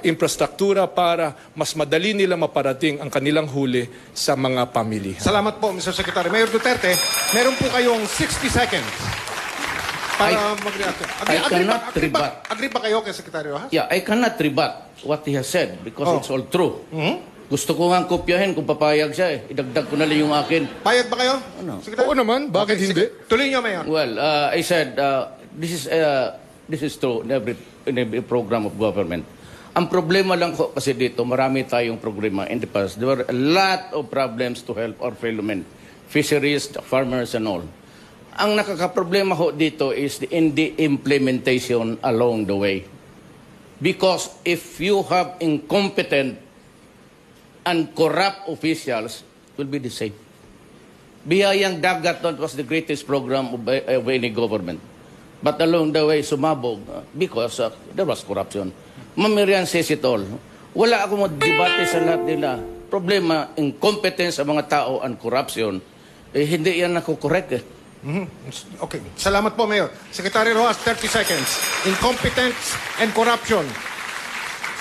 Infrastruktura para mas madali nila maparating ang kanilang huli sa mga pamilihan. Salamat po, Mr. Secretary. Mayor Duterte, meron po kayong 60 seconds para mag-react. Agree ba kayo kay Secretary Rojas? Yeah, I cannot rebut what he has said because it's all true. Gusto ko nga kopyahin kung papayag siya eh. Idagdag ko na lang yung akin. Payag ba kayo? Ano? Secretary? Oo naman, bakit Okay, hindi? sige. Tuloy niyo, Mayor. Well, I said, this is true in every program of government. Ang problema lang ko kasi dito, marami tayong problema in the past. There were a lot of problems to help our fellow men, fisheries, farmers and all. Ang nakakaproblema ho dito is in the implementation along the way. Because if you have incompetent and corrupt officials, it will be the same. Biyayang Dagat was the greatest program of any government. But along the way, sumabog because there was corruption. Mamirian says it all. Wala akong debate sa lahat nila. Problema, incompetence sa mga tao and corruption, hindi yan nakukorek eh. Okay. Salamat po, Mayor. Secretary Rojas, 30 seconds. Incompetence and corruption.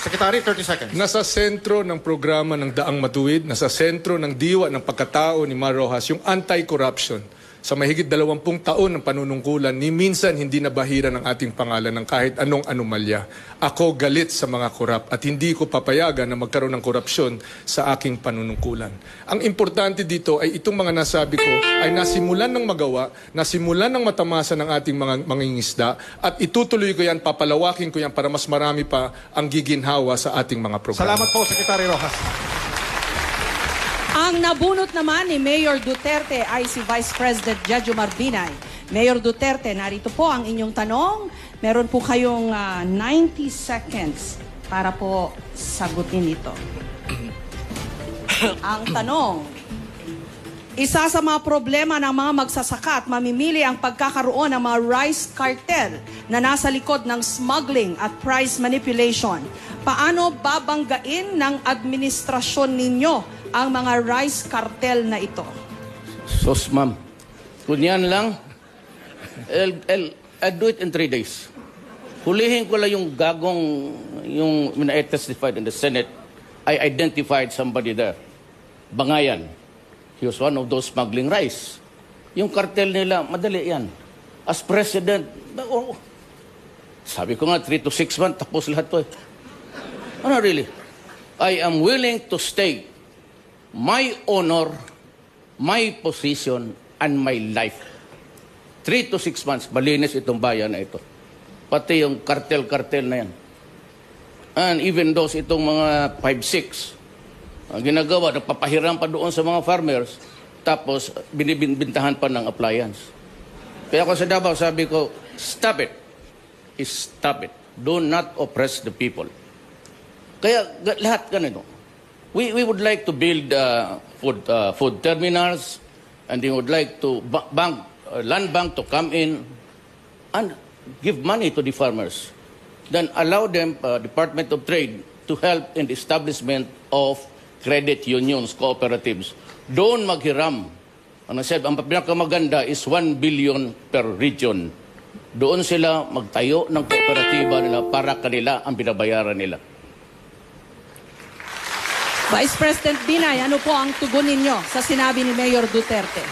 Secretary, 30 seconds. Nasa sentro ng programa ng Daang Matuwid, nasa sentro ng diwa ng pagkatao ni Mar Rojas, yung anti-corruption. Sa mahigit 20 taon ng panunungkulan, ni minsan hindi nabahira ng ating pangalan ng kahit anong anomalya. Ako galit sa mga korap at hindi ko papayagan na magkaroon ng korupsyon sa aking panunungkulan. Ang importante dito ay itong mga nasabi ko ay nasimulan ng magawa, nasimulan ng matamasa ng ating mga mangingisda at itutuloy ko yan, papalawakin ko yan para mas marami pa ang giginhawa sa ating mga programa. Salamat po, Secretary Rojas. Ang nabunot naman ni Mayor Duterte ay si Vice President Jejomar Binay. Mayor Duterte, narito po ang inyong tanong. Meron po kayong 90 seconds para po sagutin ito. Ang tanong, isa sa mga problema ng mga magsasaka at mamimili ang pagkakaroon ng mga rice cartel na nasa likod ng smuggling at price manipulation. Paano babanggain ng administrasyon ninyo ang mga rice cartel na ito? Sos, ma'am. Kunyan lang, I'll do it in 3 days. Hulihin ko lang yung gagong, yung when I testified in the Senate, I identified somebody there. Bangayan. He was one of those smuggling rice. Yung cartel nila, madali yan. As president, sabi ko nga, 3 to 6 months, tapos lahat to eh. Ano really? I am willing to stake my honor, my position, and my life. 3 to 6 months, malinis itong bayan na ito. Pati yung cartel-cartel na yan. And even those itong mga 5-6, ang ginagawa, nagpapahiram pa doon sa mga farmers, tapos binibintahan pa ng appliance. Kaya ako sa Davao, sabi ko, stop it. Stop it. Do not oppress the people. Kaya lahat ganito. We would like to build food terminals, and we would like to land bank to come in and give money to the farmers. Then allow them, Department of Trade, to help in the establishment of credit unions, cooperatives. Doon maghiram. Ang pinakamaganda is 1 billion per region. Doon sila magtayo ng kooperatiba nila para kanila ang binabayaran nila. Vice President Binay, ano po ang tugon ninyo sa sinabi ni Mayor Duterte?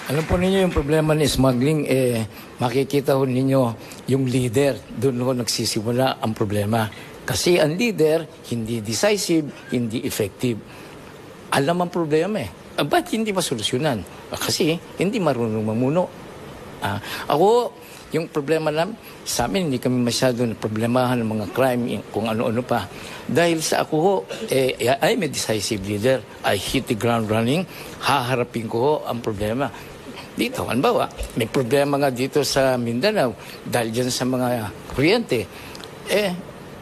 Alam po ninyo yung problema ni smuggling, makikita ho ninyo yung leader, doon ho nagsisimula ang problema. Kasi ang leader, hindi decisive, hindi effective. Alam ang problema eh. Ba't hindi masolusyonan? Kasi hindi marunong mamuno. Ako, yung problema namin, sa amin, hindi kami masyado na problemahan ng mga crime, kung ano-ano pa. Dahil sa ako ho, I'm a decisive leader. I hit the ground running. Haharapin ko ho ang problema. Dito, halimbawa, may problema nga dito sa Mindanao dahil dyan sa mga kuryente.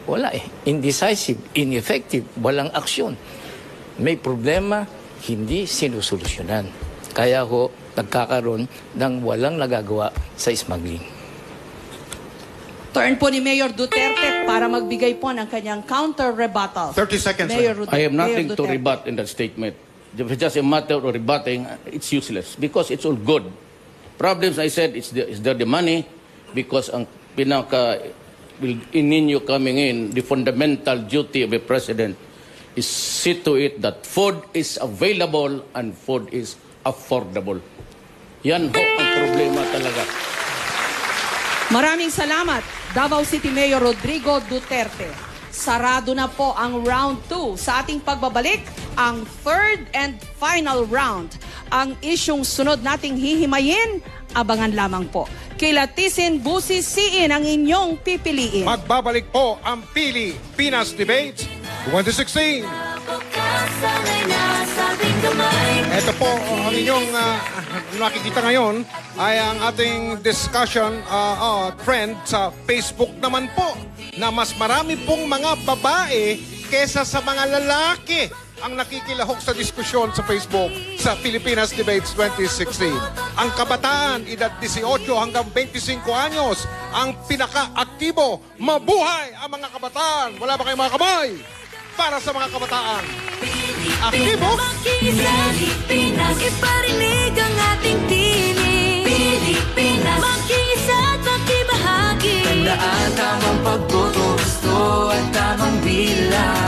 Wala eh. Indecisive, ineffective, walang aksyon. May problema, hindi sinusolusyonan. Kaya ho, nagkakaroon ng walang nagagawa sa smuggling. Turn po ni Mayor Duterte para magbigay po ng kanyang counter-rebuttal. 30 seconds. I have nothing to rebut in that statement. If it's just a matter of rebutting, it's useless because it's all good. Problems, I said, is there the money because ang ninyo coming in, the fundamental duty of a president is see to it that food is available and food is affordable. Yan ho ang problema talaga. Maraming salamat, Davao City Mayor Rodrigo Duterte. Sarado na po ang round 2 sa ating pagbabalik. ang third and final round. Ang isyong sunod nating hihimayin, abangan lamang po. Kilatisin, busisiin ang inyong pipiliin. Magbabalik po ang Pilipinas Debates 2016. Pagkasanay na sa ating kamay. Ito po ang inyong nakikita ngayon ay ang ating discussion trend sa Facebook naman po na mas marami pong mga babae kesa sa mga lalaki ang nakikilahok sa diskusyon sa Facebook sa Pilipinas Debates 2016. Ang kabataan, edad 18 hanggang 25 anyos, ang pinaka-aktibo. Mabuhay ang mga kabataan! Wala ba kayong mga kamay? Para sa mga kabataan. Aktibo? Pilipinas, iparinig ang ating tinig. Pilipinas, makiisa at makibahagi. Tandaan, tamang pagboto, gusto at tamang bilang.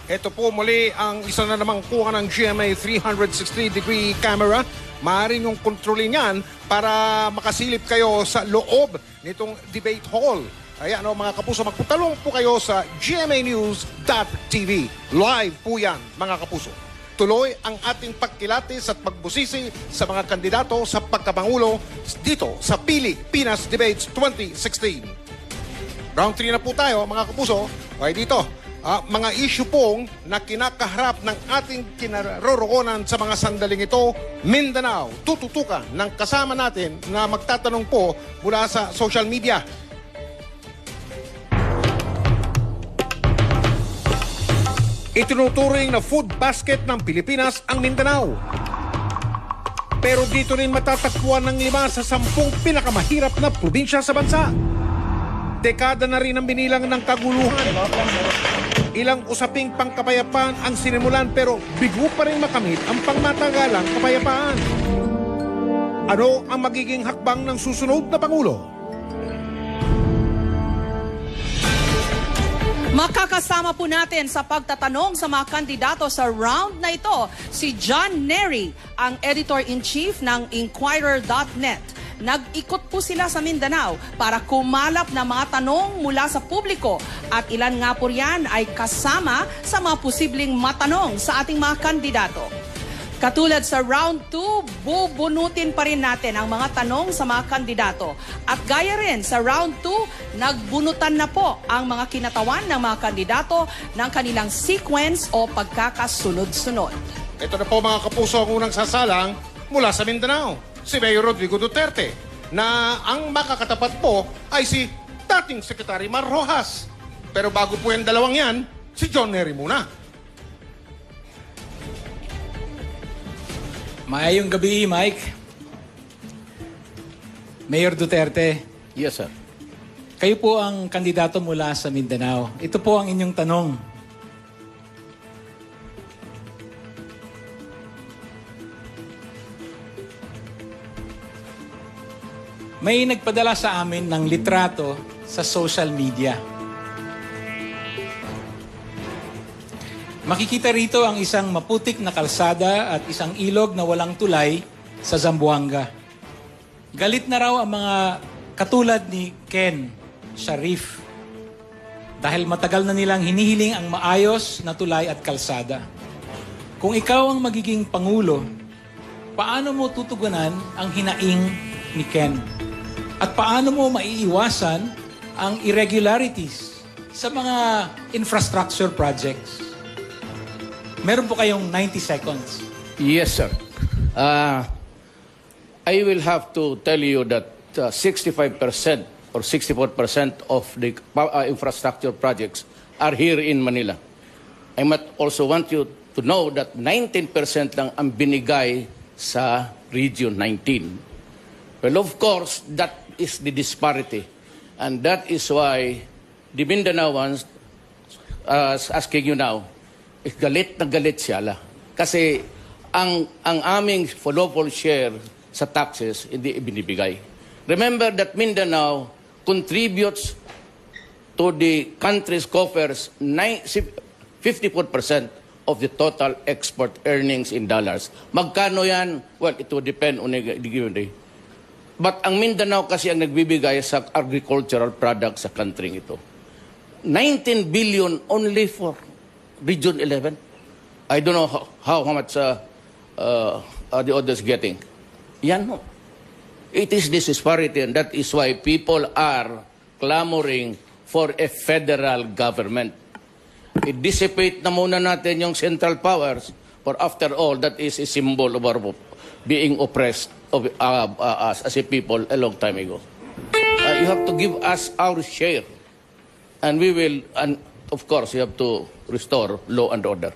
Ito po muli ang isa na namang kuha ng GMA 360-degree camera. Maaari niyong kontrolin yan para makasilip kayo sa loob nitong debate hall. Ayan mga kapuso, magputalong po kayo sa gmanews.tv. Live po yan mga kapuso. Tuloy ang ating pagkilatis at pagbusisi sa mga kandidato sa pagkapangulo dito sa Pilipinas Debates 2016. Round 3 na po tayo mga kapuso. Okay dito. Mga issue pong na kinakaharap ng ating kinaroroonan sa mga sandaling ito, Mindanao, tututukan ng kasama natin na magtatanong po mula sa social media. Itinuturing na food basket ng Pilipinas ang Mindanao. Pero dito rin matatagpuan ng 5 sa 10 pinakamahirap na probinsya sa bansa. Dekada na rin ang binilang ng kaguluhan. Ilang usaping pangkapayapaan ang sinimulan pero bigo pa rin makamit ang pangmatagalang kapayapaan. Ano ang magiging hakbang ng susunod na Pangulo? Makakasama po natin sa pagtatanong sa mga kandidato sa round na ito si John Nery, ang editor-in-chief ng Inquirer.net. Nag-ikot po sila sa Mindanao para kumalap na mga tanong mula sa publiko at ilan nga po riyan ay kasama sa mga posibleng matanong sa ating mga kandidato. Katulad sa round 2, bubunutin pa rin natin ang mga tanong sa mga kandidato. At gaya rin sa round 2, nagbunutan na po ang mga kinatawan ng mga kandidato ng kanilang sequence o pagkakasunod-sunod. Ito na po mga kapuso ang unang sasalang mula sa Mindanao. Si Mayor Rodrigo Duterte, na ang makakatapat po ay si dating Secretary Mar Rojas. Pero bago po yung dalawang yan, si John Nery muna. Maayong gabi, Mike. Mayor Duterte. Yes, sir. Kayo po ang kandidato mula sa Mindanao. Ito po ang inyong tanong. May nagpadala sa amin ng litrato sa social media. Makikita rito ang isang maputik na kalsada at isang ilog na walang tulay sa Zamboanga. Galit na raw ang mga katulad ni Ken Sharif dahil matagal na nilang hinihiling ang maayos na tulay at kalsada. Kung ikaw ang magiging pangulo, paano mo tutugunan ang hinaing ni Ken? At paano mo maiiwasan ang irregularities sa mga infrastructure projects? Meron po kayong 90 seconds. Yes, sir. I will have to tell you that 65% or 64% of the infrastructure projects are here in Manila. I might also want you to know that 19% lang ang binigay sa Region 19. Well, of course, that is the disparity. And that is why the Mindanaoans, asking you now, galit na galit sila. Kasi ang aming lawful share sa taxes hindi ibinibigay. Remember that Mindanao contributes to the country's coffers 54% of the total export earnings in dollars. Magkano yan? Well, it will depend on the given day. But ang Mindanao kasi ang nagbibigay sa agricultural products sa country ito. 19 billion only for Region 11. I don't know how much the others getting. Yan mo. It is this disparity, and that is why people are clamoring for a federal government. I-dissipate na muna natin yung central powers, for after all, that is a symbol of our being oppressed of us as a people a long time ago. You have to give us our share. And we will, and of course, you have to restore law and order.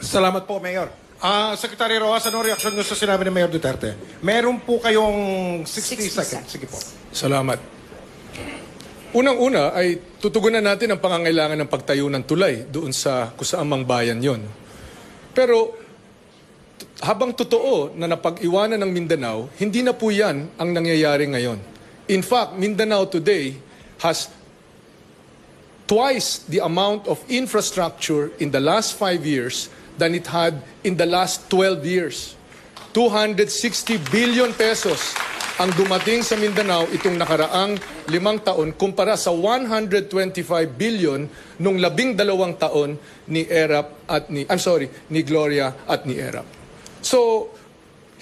Salamat po, Mayor. Secretary Rojas, ano reaksyon nyo sa sinabi ni Mayor Duterte? Meron po kayong 60 seconds. Sige po. Salamat. Unang-una ay tutugunan natin ang pangangailangan ng pagtayo ng tulay doon sa kusaamang bayan yon. Pero habang totoo na napag-iwanan ng Mindanao, hindi na po yan ang nangyayari ngayon. In fact, Mindanao today has twice the amount of infrastructure in the last 5 years than it had in the last 12 years. 260 billion pesos ang dumating sa Mindanao itong nakaraang 5 taon kumpara sa 125 billion nung 12 taon ni ni Gloria at ni Erap. So,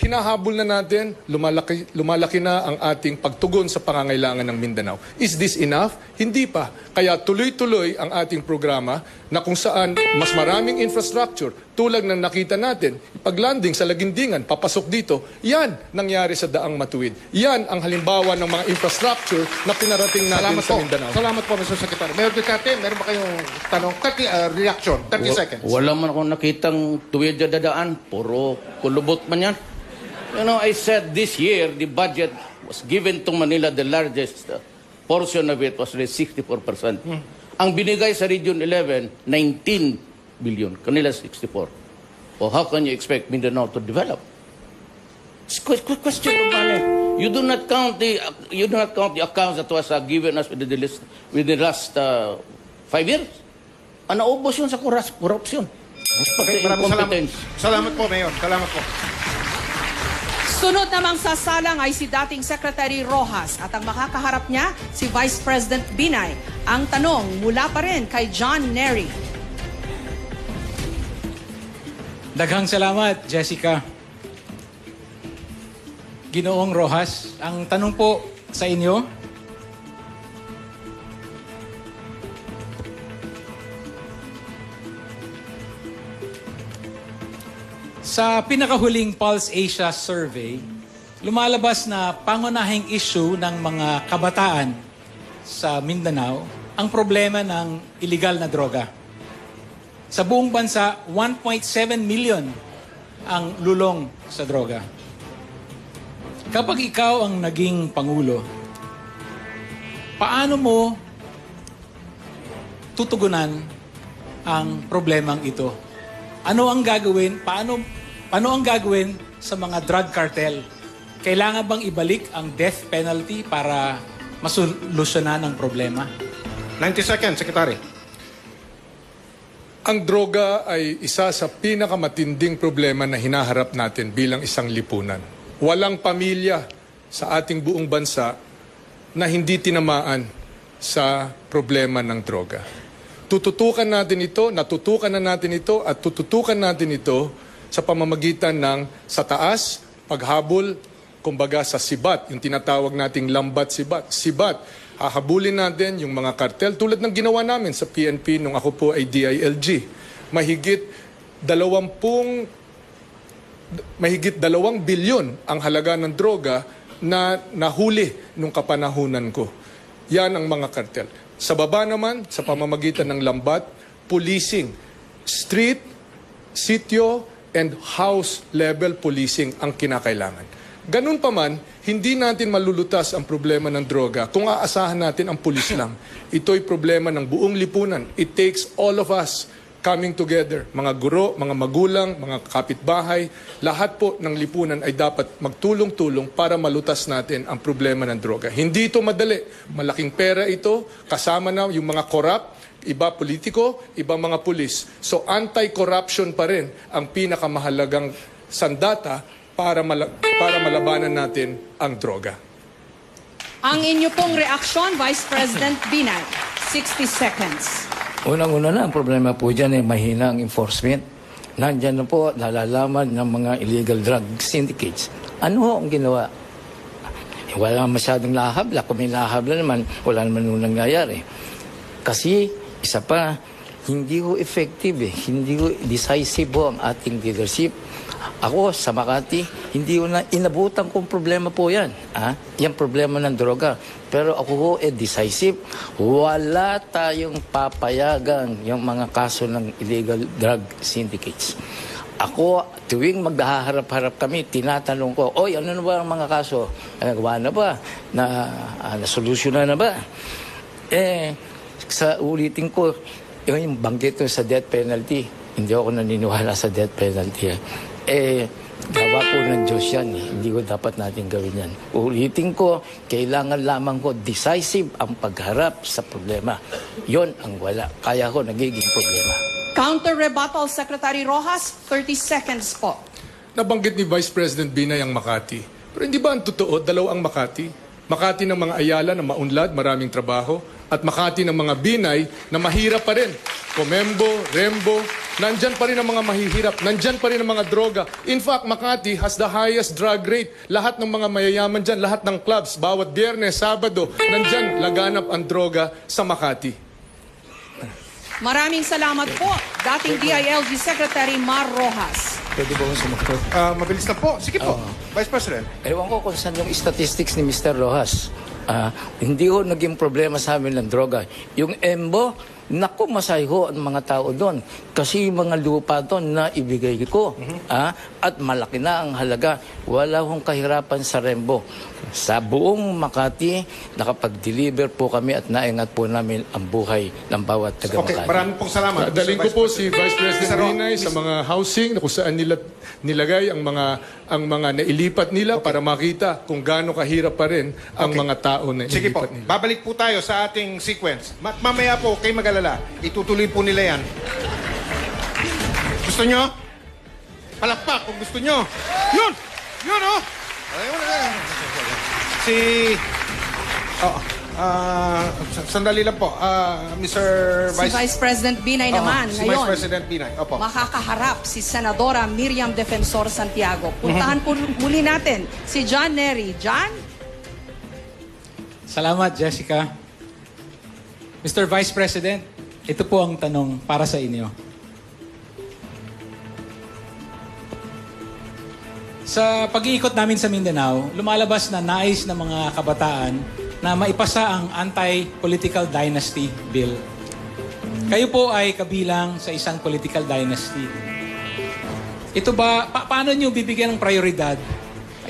hinahabol na natin, lumalaki na ang ating pagtugon sa pangangailangan ng Mindanao. Is this enough? Hindi pa. Kaya tuloy-tuloy ang ating programa na kung saan mas maraming infrastructure, tulad ng nakita natin, pag-landing sa Lagindingan, papasok dito, yan nangyari sa Daang Matuwid. Yan ang halimbawa ng mga infrastructure na pinarating natin sa Mindanao. Salamat po, Mr. Secretary. Mayor Duterte, meron ba kayong tanong? Reaction, 30 seconds. Wala man akong nakitang tuwid na dadaan. Puro kulubot man yan. You know, I said this year, the budget was given to Manila, the largest portion of it was 64%. Ang binigay sa Region 11, 19 billion. Kanila 64. Well, how can you expect Mindanao to develop? It's a question of money. You do not count the accounts that was given us within the last 5 years. Naubos yun sa corruption. Okay, maraming salamat po, Mayor. Salamat po. Sunod namang sasalang ay si dating Secretary Rojas at ang makakaharap niya si Vice President Binay. Ang tanong mula pa rin kay John Nery. Daghang salamat, Jessica. Ginoong Rojas, ang tanong po sa inyo, sa pinakahuling Pulse Asia survey, lumalabas na pangunahing issue ng mga kabataan sa Mindanao ang problema ng illegal na droga. Sa buong bansa, 1.7 million ang lulong sa droga. Kapag ikaw ang naging Pangulo, paano mo tutugunan ang problemang ito? Ano ang gagawin? Paano ang gagawin sa mga drug cartel? Kailangan bang ibalik ang death penalty para masolusyonan ang problema? 90 seconds, Secretary. Ang droga ay isa sa pinakamatinding problema na hinaharap natin bilang isang lipunan. Walang pamilya sa ating buong bansa na hindi tinamaan sa problema ng droga. Tututukan natin ito, natutukan na natin ito, at tututukan natin ito sa pamamagitan ng sa taas, paghabol, kumbaga sa sibat, yung tinatawag nating lambat sibat. Sibat, hahabulin natin yung mga kartel tulad ng ginawa namin sa PNP nung ako po ay DILG. Mahigit 2 bilyon ang halaga ng droga na nahuli nung kapanahunan ko. Yan ang mga kartel. Sa baba naman, sa pamamagitan ng lambat, policing, street, sitio, and house level policing ang kinakailangan. Ganun pa man, hindi natin malulutas ang problema ng droga kung aasahan natin ang pulis lang. Ito'y problema ng buong lipunan. It takes all of us coming together, mga guro, mga magulang, mga kapitbahay, lahat po ng lipunan ay dapat magtulong-tulong para malutas natin ang problema ng droga. Hindi ito madali. Malaking pera ito, kasama na yung mga corrupt, iba politiko, iba mga pulis. So anti-corruption pa rin ang pinakamahalagang sandata para malabanan natin ang droga. Ang inyo pong reaksyon, Vice President Binay. 60 seconds. Unang-una na, ang problema po dyan ay mahina ang enforcement. Nandyan na po, nalalaman ng mga illegal drug syndicates. Ano ho ang ginawa? Wala masyadong lahabla. Kung may lahabla naman, wala naman nung nangyayari. Kasi, isa pa, hindi ho effective Hindi ho decisive ho ang ating leadership. Ako, sa Makati, hindi ho na inabutan kong problema po yan. Yung problema ng droga. Pero ako ho, decisive. Wala tayong papayagan yung mga kaso ng illegal drug syndicates. Ako, tuwing maghaharap-harap kami, tinatanong ko, oy, ano na ba ang mga kaso? Nagawa na ba? Nasolusyonan na ba? Sa ulitin ko, yung banggit sa death penalty, hindi ako naniniwala sa death penalty. Gawa po ng Diyos yan. Hindi ko dapat natin gawin yan. Ulitin ko, kailangan lamang ko decisive ang pagharap sa problema. Yon ang wala. Kaya ko nagiging problema. Counter-rebuttal, Secretary Rojas, 30 seconds po. Nabanggit ni Vice President Binay ang Makati. Pero hindi ba ang totoo, dalawa ang Makati? Makati ng mga Ayala na maunlad, maraming trabaho, at Makati ng mga Binay na mahirap pa rin. Comembo, Rembo, nandyan pa rin ang mga mahihirap, nandyan pa rin ang mga droga. In fact, Makati has the highest drug rate. Lahat ng mga mayayaman dyan, lahat ng clubs, bawat Biyernes, Sabado, nandyan laganap ang droga sa Makati. Maraming salamat po, dating DILG Secretary Mar Rojas. Pwede ba kong sumagot? Mabilis na po. Sige po, Vice President. Ewan ko kung saan yung statistics ni Mr. Rojas. Hindi ho naging problema sa amin ng droga. Yung EMBO, naku, masay ho ang mga tao doon. Kasi yung mga lupa doon na ibigay ko. At malaki na ang halaga. Wala hong kahirapan sa Rembo. Sa buong Makati, nakapag-deliver po kami at naingat po namin ang buhay ng bawat taga-Makati. Okay, maraming pong salamat. Daling ko po si Vice President Binay sa mga housing na kung saan nila nilagay ang mga nailipat nila para makita kung gaano kahirap pa rin ang mga tao na Sige po, inilipat nila. babalik po tayo sa ating sequence. Mamaya po, kayo mag-alala. Itutuloy po nila yan. Gusto nyo? Palakpak kung gusto nyo. Yun! Yun, oh! Sandali lang po. Mr. Si Vice President Binay naman, si ngayon, Vice President Binay. Opo. makakaharap si Senadora Miriam Defensor Santiago. Puntahan po muli natin si John Nery. John? Salamat, Jessica. Mr. Vice President, ito po ang tanong para sa inyo. Sa pag-iikot namin sa Mindanao, lumalabas na nais ng mga kabataan na maipasa ang anti-political dynasty bill. Kayo po ay kabilang sa isang political dynasty. Ito ba, paano nyo bibigyan ng prioridad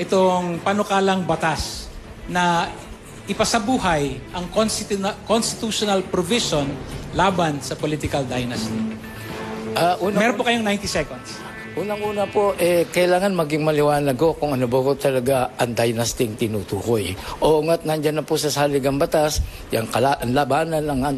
itong panukalang batas na ipasabuhay ang constitutional provision laban sa political dynasty? Meron po kayong 90 seconds. Unang-una po, kailangan maging maliwanag ko kung ano ba ko talaga ang dynasty tinutukoy. Oo nga't nandyan na po sa saligang batas, yung labanan ng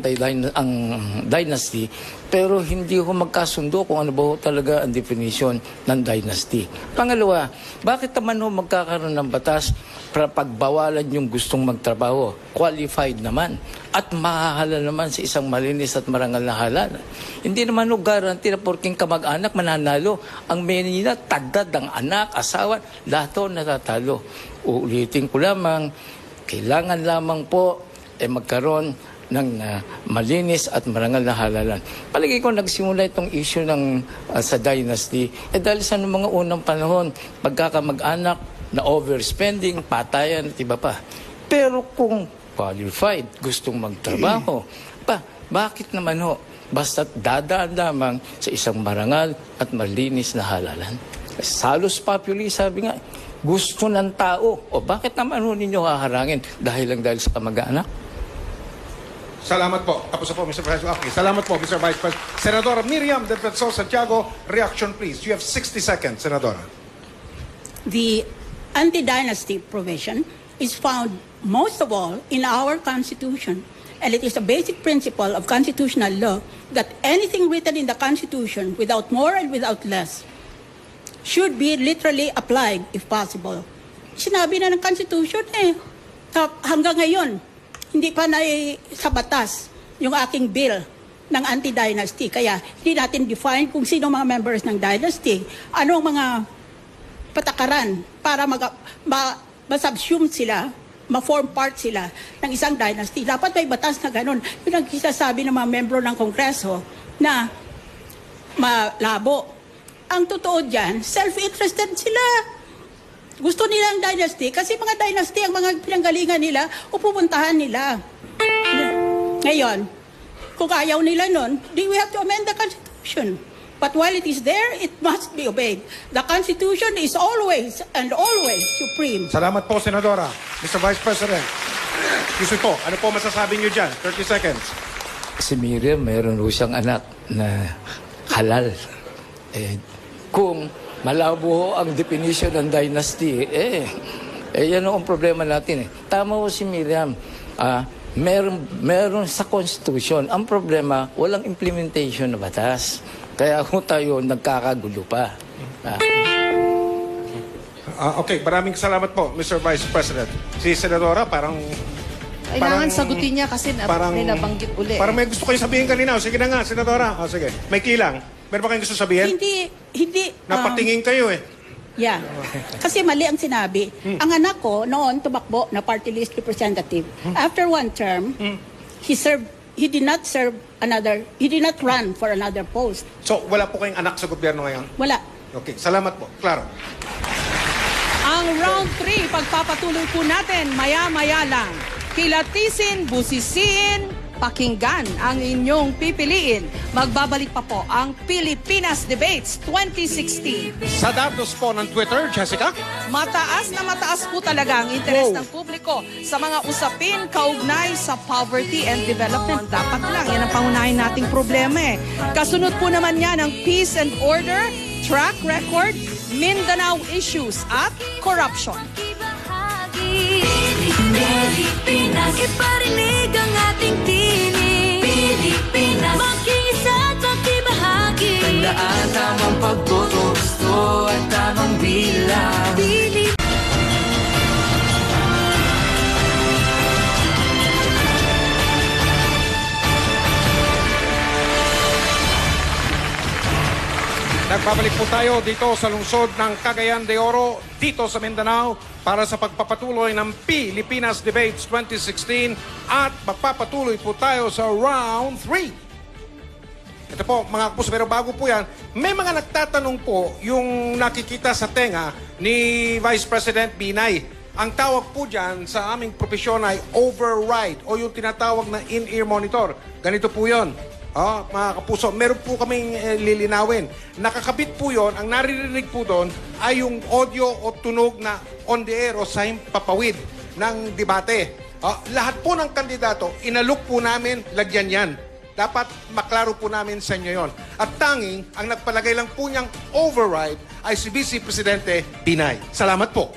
dynasty, pero hindi ko magkasundo kung ano ba ko talaga ang definition ng dynasty. Pangalawa, bakit naman ho magkakaroon ng batas para pagbawalan yung gustong magtrabaho? Qualified naman at mahahalal naman sa isang malinis at marangal na halal. Hindi naman ho guarantee na porking kamag-anak mananalo. Ang menina, tagdad ang anak, asawa, lahat ho natatalo. Uulitin ko lamang, kailangan lamang po magkaroon ng malinis at marangal na halalan. Palagi ko nagsimula itong issue ng sa dynasty. Dahil sa mga unang panahon, pagkakamag-anak na overspending, patayan at iba pa. Pero kung qualified, gustong magtrabaho, bakit naman ho? Basta't dadaan lamang sa isang marangal at malinis na halalan. Salus populi, sabi nga, gusto ng tao. O bakit naman ho ninyo haharangin dahil sa kamag-anak? Salamat po. Tapos na po, Mr. Vice. Okay, salamat po, Mr. Vice President. Senadora Miriam Defensor Santiago, reaction please. You have 60 seconds, Senadora. The anti-dynasty provision is found most of all in our Constitution. And it is a basic principle of constitutional law that anything written in the Constitution, without more and without less, should be literally applied if possible. Sinabi na ng Constitution hanggang ngayon, hindi pa na sa batas yung aking bill ng anti-dynasty. Kaya hindi natin define kung sino mga members ng dynasty, anong mga patakaran para ma-subsume sila, ma-form part sila ng isang dynasty. Dapat may batas na ganun. Yun ang sinasabi ng mga membro ng Kongreso na malabo. Ang totoo dyan, self-interested sila. Gusto nila ang dynasty kasi mga dynasty ang mga pinanggalingan nila o pupuntahan nila. Ngayon, kung ayaw nila nun, then we have to amend the Constitution. But while it is there, it must be obeyed. The Constitution is always and always supreme. Salamat po, Senadora. Mr. Vice President. Excuse me po, ano po masasabi niyo dyan? 30 seconds. Si Miriam, mayroon ho siyang anak na halal. Kung malabo ang definition ng dynasty, yan ang problema natin. Tama ho si Miriam. Meron sa Constitution. Ang problema, walang implementation na batas. Kaya kung tayo nagkakagulo pa. Okay, maraming salamat po, Mr. Vice President. Si Senadora, parang Kailangan sagutin niya kasi may nabanggit uli. Parang may gusto kayo sabihin kanina. Sige na nga, Senadora. Sige, may kilang. Meron ba kayong gusto sabihin? Hindi. Napatingin kayo Yeah. Kasi mali ang sinabi. Ang anak ko noon tumakbo na party list representative. After one term, he did not run for another post. So, wala po kayong anak sa gobyerno ngayon? Wala. Okay, salamat po. Claro. Ang round 3, pagpapatuloy po natin maya-maya lang. Kilatisin, busisiin, pakinggan ang inyong pipiliin. Magbabalik pa po ang Pilipinas Debates 2016. Sa datos po ng Twitter, Jessica? Mataas na mataas po talaga ang interes ng publiko sa mga usapin kaugnay sa poverty and development. Dapat lang, yan ang pangunahin nating problema Kasunod po naman yan ang peace and order, track record, Mindanao issues at corruption. Pilipinas, iparinig ang ating tinig. Pilipinas, makiisa at makibahagi. Tandaan tamang pagboto, gusto at tamang bilang. Nagbabalik po tayo dito sa lungsod ng Cagayan de Oro, dito sa Mindanao, para sa pagpapatuloy ng Pilipinas Debates 2016 at magpapatuloy po tayo sa Round 3. Ito po, mga kapuso, pero bago po yan, may mga nagtatanong po yung nakikita sa tenga ni Vice President Binay. Ang tawag po dyan sa aming propesyon ay override o yung tinatawag na in-ear monitor. Ganito po yun. Mga kapuso, meron po kaming lilinawin. Nakakabit po yon, ang naririnig po doon ay yung audio o tunog na on the air o sa papawid ng debate. Lahat po ng kandidato, inalok po namin, lagyan yan. Dapat maklaro po namin sa inyo yon. At tanging, ang nagpalagay lang po niyang override ay si Vice Presidente Binay. Salamat po.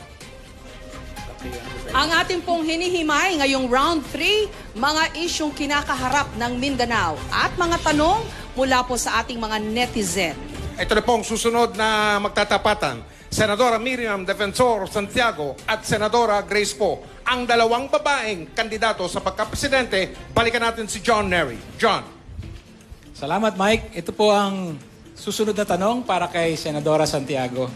Ang ating pong hinihimay ngayong round 3, mga isyong kinakaharap ng Mindanao at mga tanong mula po sa ating mga netizen. Ito na pong susunod na magtatapatan. Senadora Miriam Defensor Santiago at Senadora Grace Poe. Ang dalawang babaeng kandidato sa pagkapresidente, balikan natin si John Nery. John. Salamat, Mike. Ito po ang susunod na tanong para kay Senadora Santiago.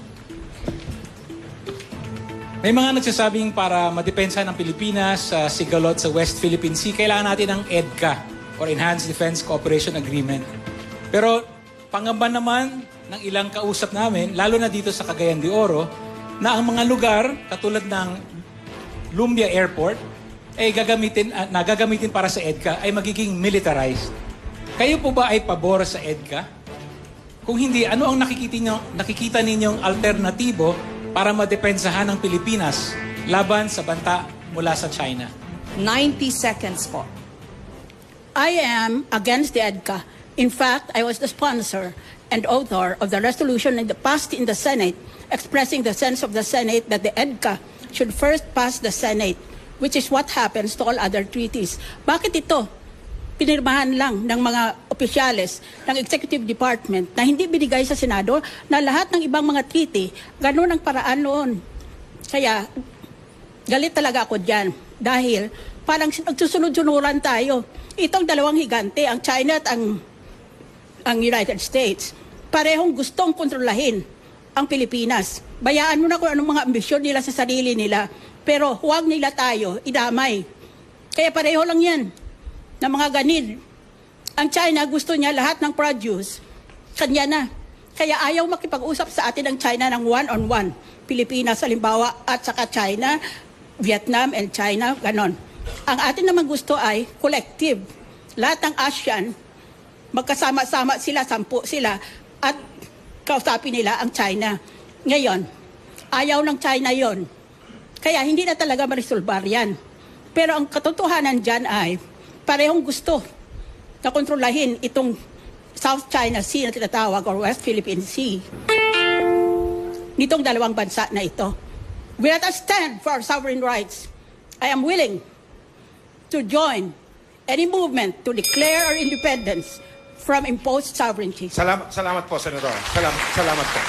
May mga nagsasabing para madepensa ng Pilipinas sa sigalot sa West Philippine Sea, kailangan natin ng EDCA or Enhanced Defense Cooperation Agreement. Pero pangamba naman ng ilang kausap namin, lalo na dito sa Cagayan de Oro, na ang mga lugar katulad ng Lumbia Airport ay gagamitin para sa EDCA ay magiging militarized. Kayo po ba ay pabor sa EDCA? Kung hindi, ano ang nakikita ninyong alternatibo para madepensahan ng Pilipinas laban sa banta mula sa China? 90 seconds po. I am against the EDCA. In fact, I was the sponsor and author of the resolution passed in the Senate expressing the sense of the Senate that the EDCA should first pass the Senate, which is what happens to all other treaties. Bakit ito? Pinirmahan lang ng mga opisyales ng Executive Department na hindi binigay sa Senado na lahat ng ibang mga treaty, ganun ang paraan noon. Kaya, galit talaga ako dyan dahil parang nagsusunod-sunuran tayo. Itong dalawang higante, ang China at ang United States, parehong gustong kontrolahin ang Pilipinas. Bayaan mo na kung anong mga ambisyon nila sa sarili nila, pero huwag nila tayo idamay. Kaya pareho lang yan na mga ganid. Ang China gusto niya lahat ng produce, kanya na. Kaya ayaw makipag-usap sa atin ang China ng one-on-one. Pilipinas, halimbawa, at saka China, Vietnam and China, ganon. Ang atin naman gusto ay collective. Lahat ng ASEAN, magkasama-sama sila, 10 sila, at kausapin nila ang China. Ngayon, ayaw ng China yon. Kaya hindi na talaga marisolbar yan. Pero ang katotohanan dyan ay parehong gusto na kontrolahin itong South China Sea na tinatawag or West Philippine Sea nitong dalawang bansa na ito. We let us stand for our sovereign rights. I am willing to join any movement to declare our independence from imposed sovereignty. Salamat po, Senadora. Salamat po.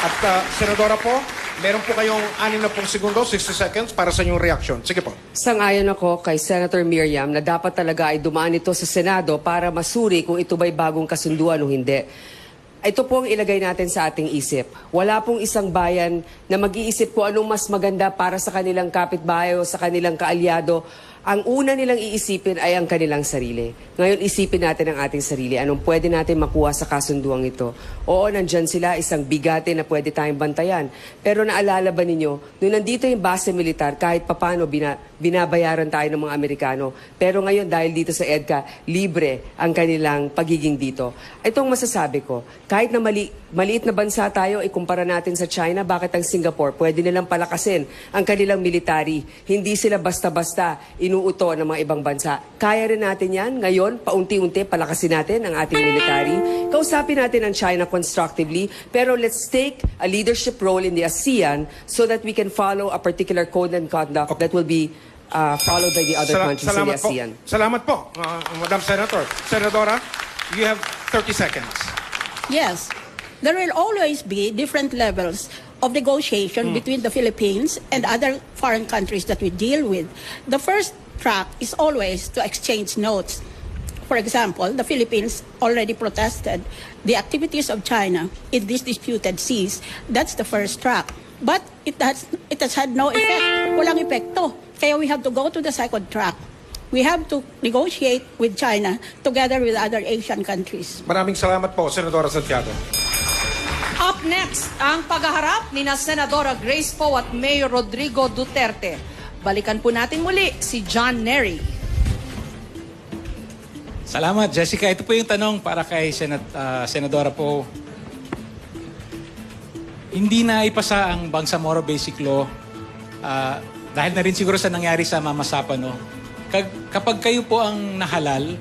At Senadora po, meron po kayong 60 segundo, 60 seconds para sa inyong reaction. Sige po. Sang-ayon ako kay Senator Miriam na dapat talaga ay dumaan ito sa Senado para masuri kung ito ba'y bagong kasunduan o hindi. Ito po ang ilagay natin sa ating isip. Wala pong isang bayan na mag-iisip kung anong mas maganda para sa kanilang kapitbahay o sa kanilang kaalyado. Ang una nilang iisipin ay ang kanilang sarili. Ngayon, isipin natin ang ating sarili. Anong pwede natin makuha sa kasunduang ito? Oo, nandyan sila, isang bigate na pwede tayong bantayan. Pero naalala ba ninyo, nung nandito yung base militar, kahit papano binabayaran tayo ng mga Amerikano. Pero ngayon, dahil dito sa EDCA, libre ang kanilang pagiging dito. Itong masasabi ko, kahit na maliit na bansa tayo, ikumpara natin sa China, bakit ang Singapore, pwede nilang palakasin ang kanilang military. Hindi sila basta-basta inuuto ng mga ibang bansa. Kaya rin natin yan. Ngayon, paunti-unti, palakasin natin ang ating military. Kausapin natin ang China constructively, pero let's take a leadership role in the ASEAN so that we can follow a particular code and conduct that will be followed by the other countries in the ASEAN. Salamat po, Madam Senator. Senadora, you have 30 seconds. Yes, there will always be different levels of negotiation between the Philippines and other foreign countries that we deal with. The first track is always to exchange notes. For example, the Philippines already protested the activities of China in these disputed seas. That's the first track. But it has had no effect. Walang epekto. Kaya we have to go to the second track. We have to negotiate with China together with other Asian countries. Maraming salamat po, Senadora Santiago. Up next, ang paghaharap ni na Senadora Grace Poe at Mayor Rodrigo Duterte. Balikan po natin muli si John Nery. Salamat, Jessica. Ito po yung tanong para kay Senadora Poe. Hindi na ipasa ang Bangsamoro Basic Law dahil na rin siguro sa nangyari sa Mama Sapa, no? Kapag kayo po ang nahalal,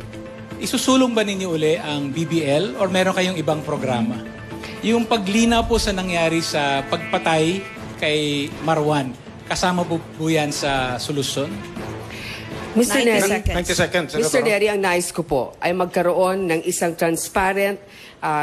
isusulong ba ninyo uli ang BBL or meron kayong ibang programa? Yung paglinaw po sa nangyari sa pagpatay kay Marwan, kasama po yan sa solusyon? Mr. Nery, 90 seconds. Mr. Nery, ang nais ko po ay magkaroon ng isang transparent,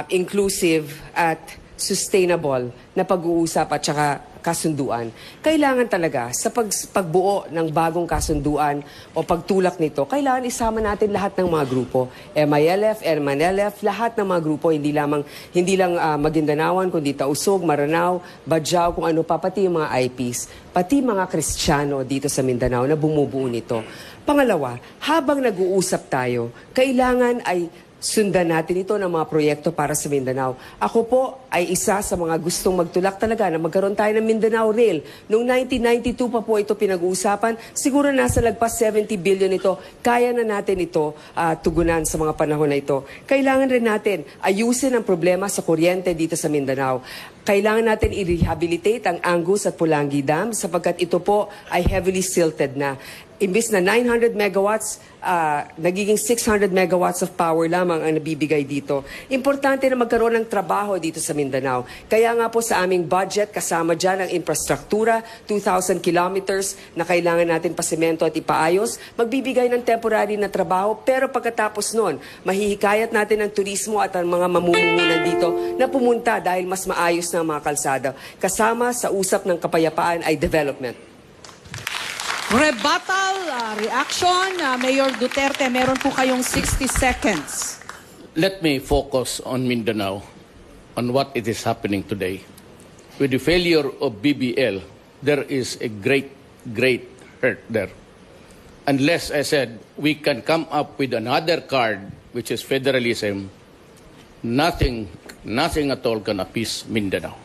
inclusive at sustainable na pag-uusap at saka kasunduan. Kailangan talaga sa pagbuo ng bagong kasunduan o pagtulak nito, kailangan isama natin lahat ng mga grupo. MILF, MNLF, lahat ng mga grupo, hindi lang Magindanawan, kundi Tausug, Maranao, Badjao, kung ano pa, pati yung mga IPs, pati mga Kristiyano dito sa Mindanao na bumubuo nito. Pangalawa, habang nag-uusap tayo, kailangan ay sundan natin ito ng mga proyekto para sa Mindanao. Ako po ay isa sa mga gustong magtulak talaga na magkaroon tayo ng Mindanao Rail. Noong 1992 pa po ito pinag-uusapan. Siguro nasa lagpas 70 billion ito. Kaya na natin ito tugunan sa mga panahon na ito. Kailangan rin natin ayusin ang problema sa kuryente dito sa Mindanao. Kailangan natin i-rehabilitate ang Angus at Pulangi Dam sapagkat ito po ay heavily silted na. Imbis na 900 megawatts, nagiging 600 megawatts of power lamang ang nabibigay dito. Importante na magkaroon ng trabaho dito sa Mindanao. Kaya nga po sa aming budget, kasama dyan ang infrastruktura, 2,000 kilometers na kailangan natin pasemento at ipaayos, magbibigay ng temporary na trabaho, pero pagkatapos nun, mahihikayat natin ang turismo at ang mga mamumuhunan dito na pumunta dahil mas maayos na ang mga kalsada. Kasama sa usap ng kapayapaan ay development. Rebuttal, reaction, Mayor Duterte, meron po kayong 60 seconds. Let me focus on Mindanao, on what it is happening today. With the failure of BBL, there is a great hurt there. Unless, I said, we can come up with another card, which is federalism, nothing at all can appease Mindanao.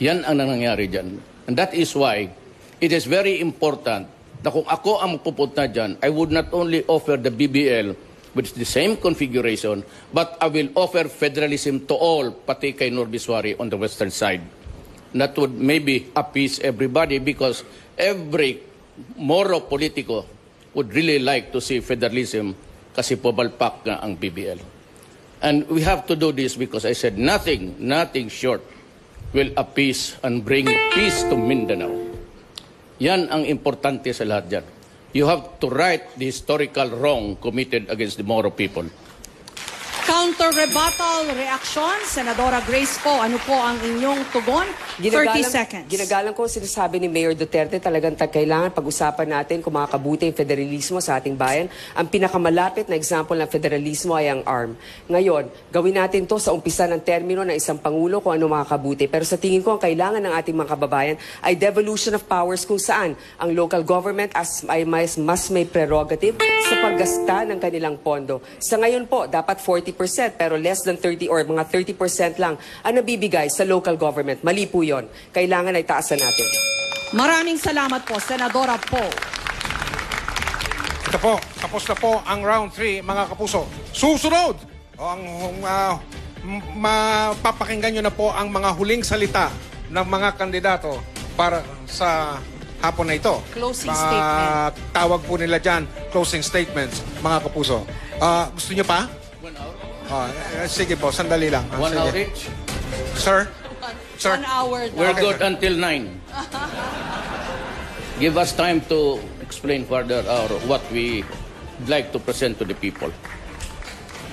Yan ang nangyayari dyan. And that is why it is very important na kung ako ang magpupunta dyan, I would not only offer the BBL with the same configuration, but I will offer federalism to all, pati kay Norbiswari on the western side. That would maybe appease everybody because every moro politico would really like to see federalism kasi pubalpak na ang BBL. And we have to do this because I said nothing short will appease and bring peace to Mindanao. Yan ang importante sa lahat dyan. You have to right the historical wrong committed against the Moro people. Counter-rebuttal reaction, Senadora Grace po, ano po ang inyong tugon? 30 seconds. Ginagalang ko sinasabi ni Mayor Duterte, talagang kailangan pag-usapan natin kung makakabuti yung federalismo sa ating bayan. Ang pinakamalapit na example ng federalismo ay ang ARM. Ngayon, gawin natin to sa umpisa ng termino ng isang Pangulo kung ano makakabuti. Pero sa tingin ko, ang kailangan ng ating mga kababayan ay devolution of powers kung saan ang local government ay mas may prerogative sa paggasta ng kanilang pondo. Sa ngayon po, dapat 40%, pero less than 30 or mga 30% lang ang nabibigay sa local government. Mali po yun. Kailangan ay taasan natin. Maraming salamat po, Senadora po. Ito po, tapos na po ang round 3, mga kapuso. Susunod, mapapakinggan nyo na po ang mga huling salita ng mga kandidato para sa hapon na ito. Closing statement. Tawag po nila dyan, closing statements, mga kapuso. Gusto nyo pa? 1 hour? Sige po, sandali lang. 1 hour each? Sir? Sir? 1 hour daw. We're good until 9. Give us time to explain further what we like to present to the people.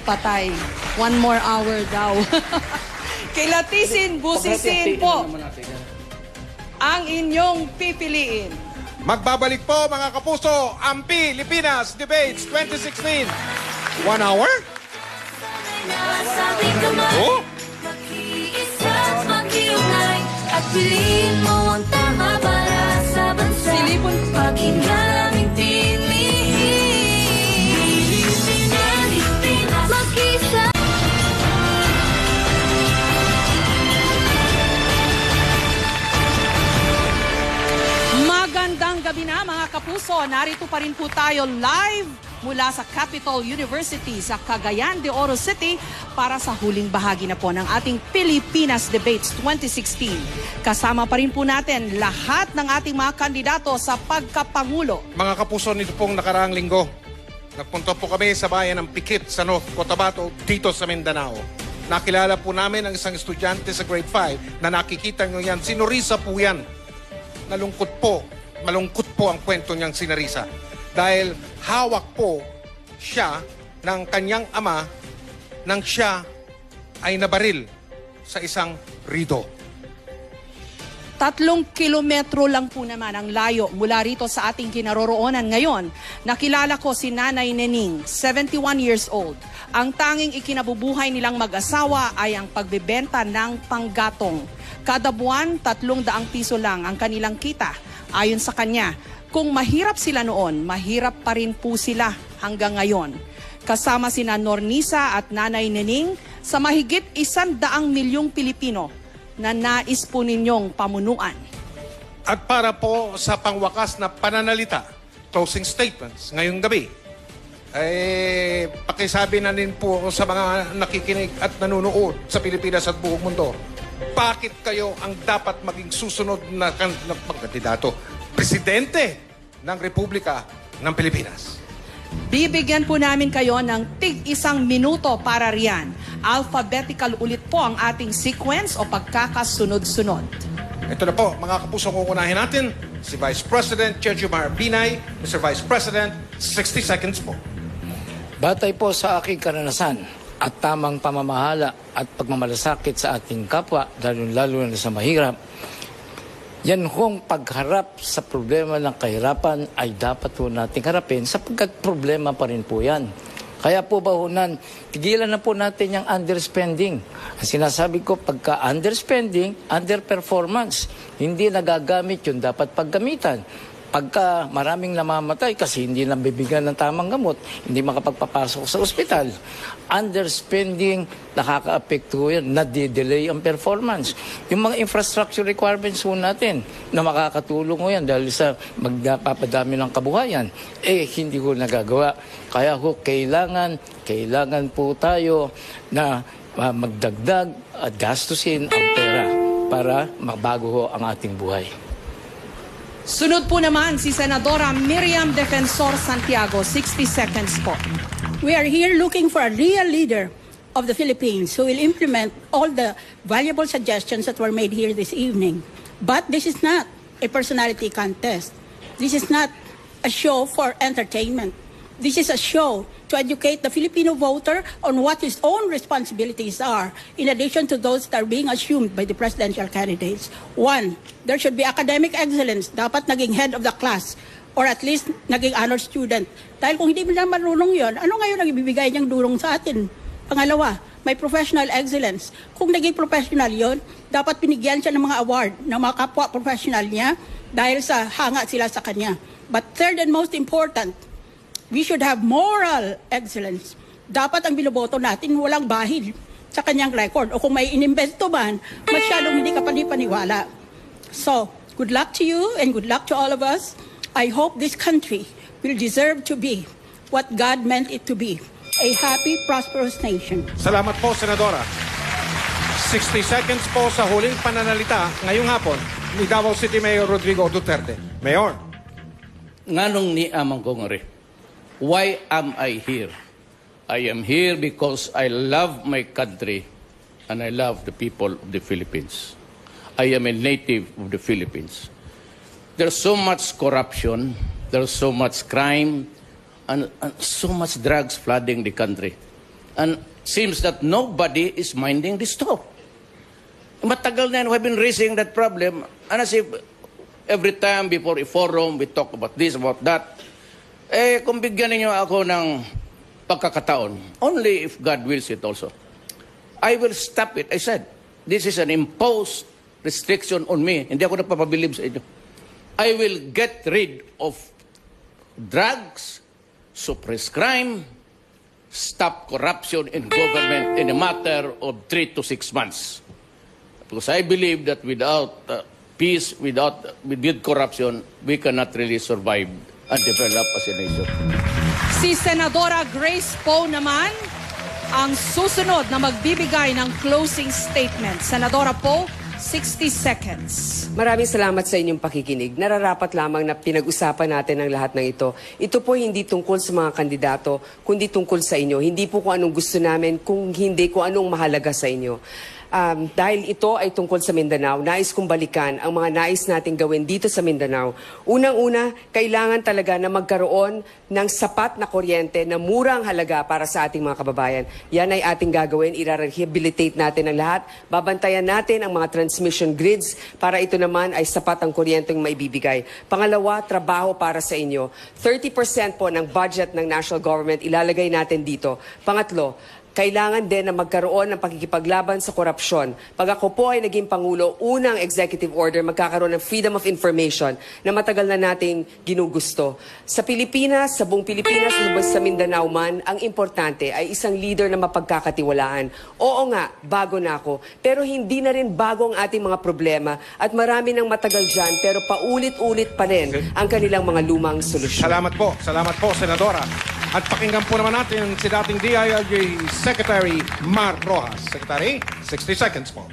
Patay. 1 more hour daw. Kilatisin, busisin po ang inyong pipiliin. Magbabalik po, mga kapuso, ang Pilipinas Debates 2016. 1 hour? Oh? Makiisa, makiugnay, at piliin mo ang tama para sa bansa. Silipon. Pakinggan aming piliin. Pilipinas, makiisa. Magandang gabi na, mga kapuso. Narito pa rin po tayo live mula sa Capital University sa Cagayan de Oro City para sa huling bahagi na po ng ating Pilipinas Debates 2016. Kasama pa rin po natin lahat ng ating mga kandidato sa pagkapangulo. Mga kapuso, nito pong nakaraang linggo, nagpunta po kami sa bayan ng Pikit sa North Cotabato dito sa Mindanao. Nakilala po namin ang isang estudyante sa grade 5 na nakikita nyo yan. Si Norisa po yan. Malungkot po ang kwento niyang si Norisa. Dahil hawak po siya ng kanyang ama nang siya ay nabaril sa isang rido. 3 kilometro lang po naman ang layo mula rito sa ating kinaroroonan ngayon. Nakilala ko si Nanay Nening, 71 years old. Ang tanging ikinabubuhay nilang mag-asawa ay ang pagbebenta ng panggatong. Kada buwan, 300 piso lang ang kanilang kita. Ayon sa kanya, kung mahirap sila noon, mahirap pa rin po sila hanggang ngayon. Kasama sina Nornisa at Nanay Nening sa mahigit 100 milyong Pilipino na nais po ninyong pamunuan. At para po sa pangwakas na pananalita, closing statements ngayong gabi, pakisabi na din po sa mga nakikinig at nanonood sa Pilipinas at buong mundo, bakit kayo ang dapat maging susunod na kandidato, presidente ng Republika ng Pilipinas? Bibigyan po namin kayo ng tig-1 minuto para riyan. Alphabetical ulit po ang ating sequence o pagkakasunod-sunod. Ito na po, mga kapuso, kukunahin natin si Vice President Jejomar Binay. Mr. Vice President, 60 seconds po. Batay po sa aking karanasan at tamang pamamahala at pagmamalasakit sa ating kapwa, lalo na sa mahirap, yan hong pagharap sa problema ng kahirapan ay dapat po nating harapin sapagkat problema pa rin po yan. Kaya po bahunan, tigilan na po natin yung underspending. Ang sinasabi ko, pagka underspending, underperformance, hindi nagagamit yung dapat paggamitan. Pagka maraming namamatay kasi hindi lang bibigyan ng tamang gamot, hindi makapagpapasok sa ospital, underspending, nakaka-apekto yan, nade-delay ang performance. Yung mga infrastructure requirements po natin na makakatulong ko yan dahil sa magpapadami ng kabuhayan, hindi ko nagagawa. Kaya ko kailangan po tayo na magdagdag at gastusin ang pera para magbago ho ang ating buhay. Sunod po naman si Senadora Miriam Defensor Santiago. 60 seconds po. We are here looking for a real leader of the Philippines who will implement all the valuable suggestions that were made here this evening. But this is not a personality contest. This is not a show for entertainment. This is a show to educate the Filipino voter on what his own responsibilities are, in addition to those that are being assumed by the presidential candidates. 1, there should be academic excellence. Dapat naging head of the class, or at least naging honor student. Dahil kung hindi mo na marunong yun, ano ngayon ang ibibigay niyang dulong sa atin? Pangalawa, may professional excellence. Kung naging professional yon, dapat pinigyan siya ng mga award ng mga kapwa professional niya dahil sa hanga sila sa kanya. But third and most important, we should have moral excellence. Dapat ang binoboto natin walang bahid sa kanyang record. O kung may inimbesto man, masyadong hindi ka panipaniwala. So, good luck to you and good luck to all of us. I hope this country will deserve to be what God meant it to be. A happy, prosperous nation. Salamat po, Senadora. 60 seconds po sa huling pananalita ngayong hapon ni Davao City Mayor Rodrigo Duterte. Mayor. Nganong ni amang kongre? Why am I here? I am here because I love my country and I love the people of the Philippines. I am a native of the Philippines. There's so much corruption, there's so much crime, and so much drugs flooding the country. And seems that nobody is minding this talk. Matagal na yan, we've been raising that problem. And as if every time before a forum, we talk about this, about that. Kung bigyan niyo ako ng pagkakataon, only if God wills it also, I will stop it. I said, this is an imposed restriction on me. Hindi ako nagpapabilib sa inyo. I will get rid of drugs, suppress crime, stop corruption in government in a matter of 3 to 6 months. Because I believe that without peace, with corruption, we cannot really survive and develop as a nation. Si Senadora Grace Poe naman ang susunod na magbibigay ng closing statement. Senadora Poe, 60 seconds. Maraming salamat sa inyong pakikinig. Nararapat lamang na pinag-usapan natin ang lahat ng ito. Ito po hindi tungkol sa mga kandidato, kundi tungkol sa inyo. Hindi po kung anong gusto namin, kung hindi kung anong mahalaga sa inyo. Dahil ito ay tungkol sa Mindanao, nais kong balikan ang mga nais nating gawin dito sa Mindanao. Unang-una, kailangan talaga na magkaroon ng sapat na kuryente na murang halaga para sa ating mga kababayan. Yan ay ating gagawin, i-rehabilitate natin ang lahat, babantayan natin ang mga transmission grids para ito naman ay sapat ang kuryenteng maibibigay. Pangalawa, trabaho para sa inyo. 30% po ng budget ng national government ilalagay natin dito. Pangatlo, kailangan din na magkaroon ng pakikipaglaban sa korupsyon. Pag ako po ay naging Pangulo, unang executive order, magkakaroon ng freedom of information na matagal na nating ginugusto. Sa Pilipinas, sa buong Pilipinas, sa Mindanao man, ang importante ay isang leader na mapagkakatiwalaan. Oo nga, bago na ako, pero hindi na rin bago ang ating mga problema at marami nang matagal dyan, pero paulit-ulit pa rin ang kanilang mga lumang solusyon. Salamat po, Senadora. At pakinggan po naman natin si dating DILG Secretary Mar Rojas. Secretary, 60 seconds po.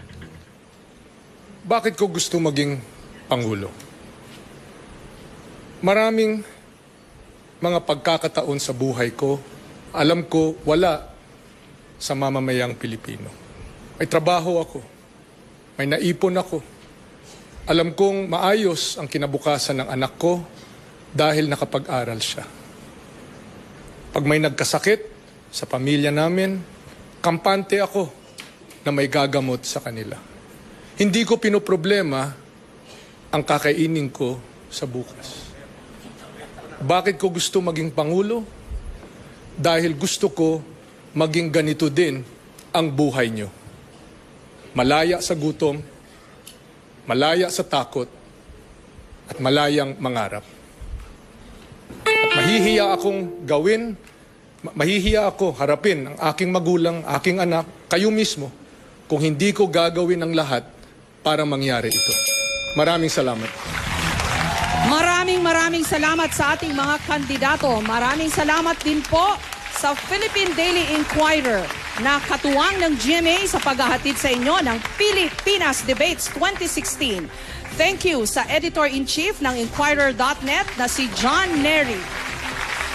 Bakit ko gusto maging Pangulo? Maraming mga pagkakataon sa buhay ko, alam ko wala sa mamamayang Pilipino. May trabaho ako, may naipon ako. Alam kong maayos ang kinabukasan ng anak ko dahil nakapag-aral siya. Pag may nagkasakit sa pamilya namin, kampante ako na may gagamot sa kanila. Hindi ko pinoproblema ang kakainin ko sa bukas. Bakit ko gusto maging Pangulo? Dahil gusto ko maging ganito din ang buhay nyo. Malaya sa gutom, malaya sa takot, at malayang mangarap. At mahihiya ako harapin ang aking magulang, aking anak, kayo mismo, kung hindi ko gagawin ang lahat para mangyari ito. Maraming salamat. Maraming salamat sa ating mga kandidato. Maraming salamat din po sa Philippine Daily Inquirer na katuwang ng GMA sa paghahatid sa inyo ng Pilipinas Debates 2016. Thank you sa Editor-in-Chief ng Inquirer.net na si John Neri.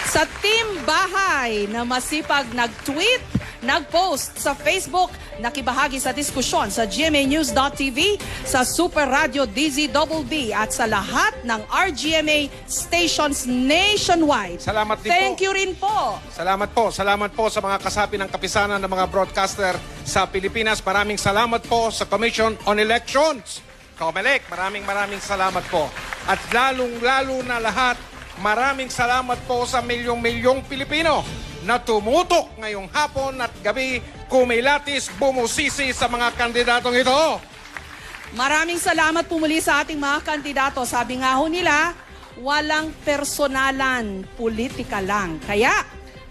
Sa Team Bahay na masipag nag-tweet, nag-post sa Facebook, nakibahagi sa diskusyon sa GMAnews.tv, sa Super Radio DZBB at sa lahat ng RGMA stations nationwide. Salamat din Thank po. you rin po. Salamat po sa mga kasapi ng kapisanan ng mga broadcaster sa Pilipinas. Maraming salamat po sa Commission on Elections. COMELEC, maraming salamat po. At lalong-lalo na lahat, maraming salamat po sa milyong-milyong Pilipino na tumutok ngayong hapon at gabi, kumilatis, bumusisi sa mga kandidatong ito. Maraming salamat po muli sa ating mga kandidato. Sabi nga ho nila, walang personalan, politika lang. Kaya,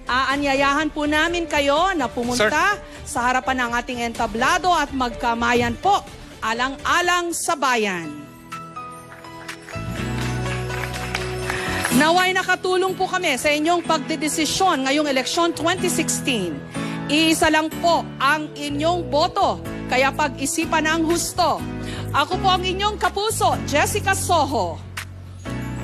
aanyayahan po namin kayo na pumunta sa harapan ng ating entablado at magkamayan po, alang-alang sa bayan. Naway nakatulong po kami sa inyong pagdedesisyon ngayong eleksyon 2016. Iisa lang po ang inyong boto, kaya pag-isipan ang husto. Ako po ang inyong kapuso, Jessica Soho.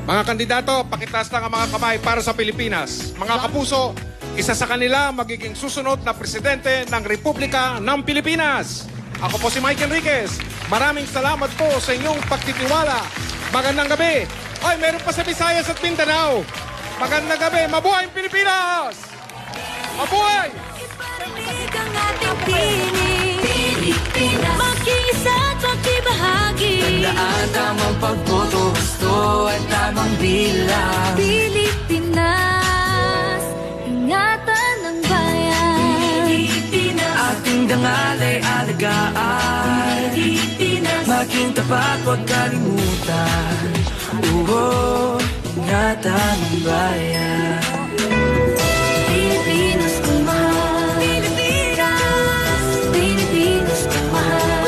Mga kandidato, pakitaas lang ang mga kamay para sa Pilipinas. Mga kapuso, isa sa kanila magiging susunod na presidente ng Republika ng Pilipinas. Ako po si Mike Enriquez. Maraming salamat po sa inyong pagtitiwala. Magandang gabi. Ay, meron pa sa Visayas at Mindanao. Magandang gabi. Mabuhay ang Pilipinas! Mabuhay! Iparamig ang ating Pilipinas. Mag-iisa at magbahagi. Tandaan tamang pagboto, gusto at tamang bilang. Pilipinas, ingatan ng bayan. Pilipinas, Ating dangal ay alagaan. Pilipinas, Maging tapat, huwag kalimutan. Ingatan ng bayan. Pilipinas kong mahal. Pilipinas, Pilipinas kong mahal.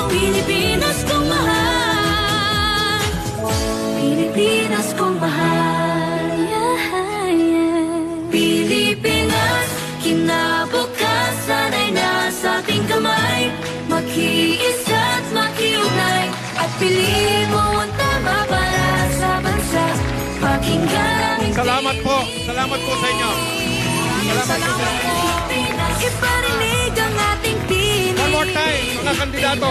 Pilipinas kong mahal. Pilipinas kong mahal. Pilipinas, kinabukasan ay nasa ating kamay. Makiisa at makiugnay, at piliin mo ang tama para sa bansa. Pakinggan ang Salamat po sa inyo. Salamat po. Iparinig ang ating Pilipinas. One more time, mga kandidato.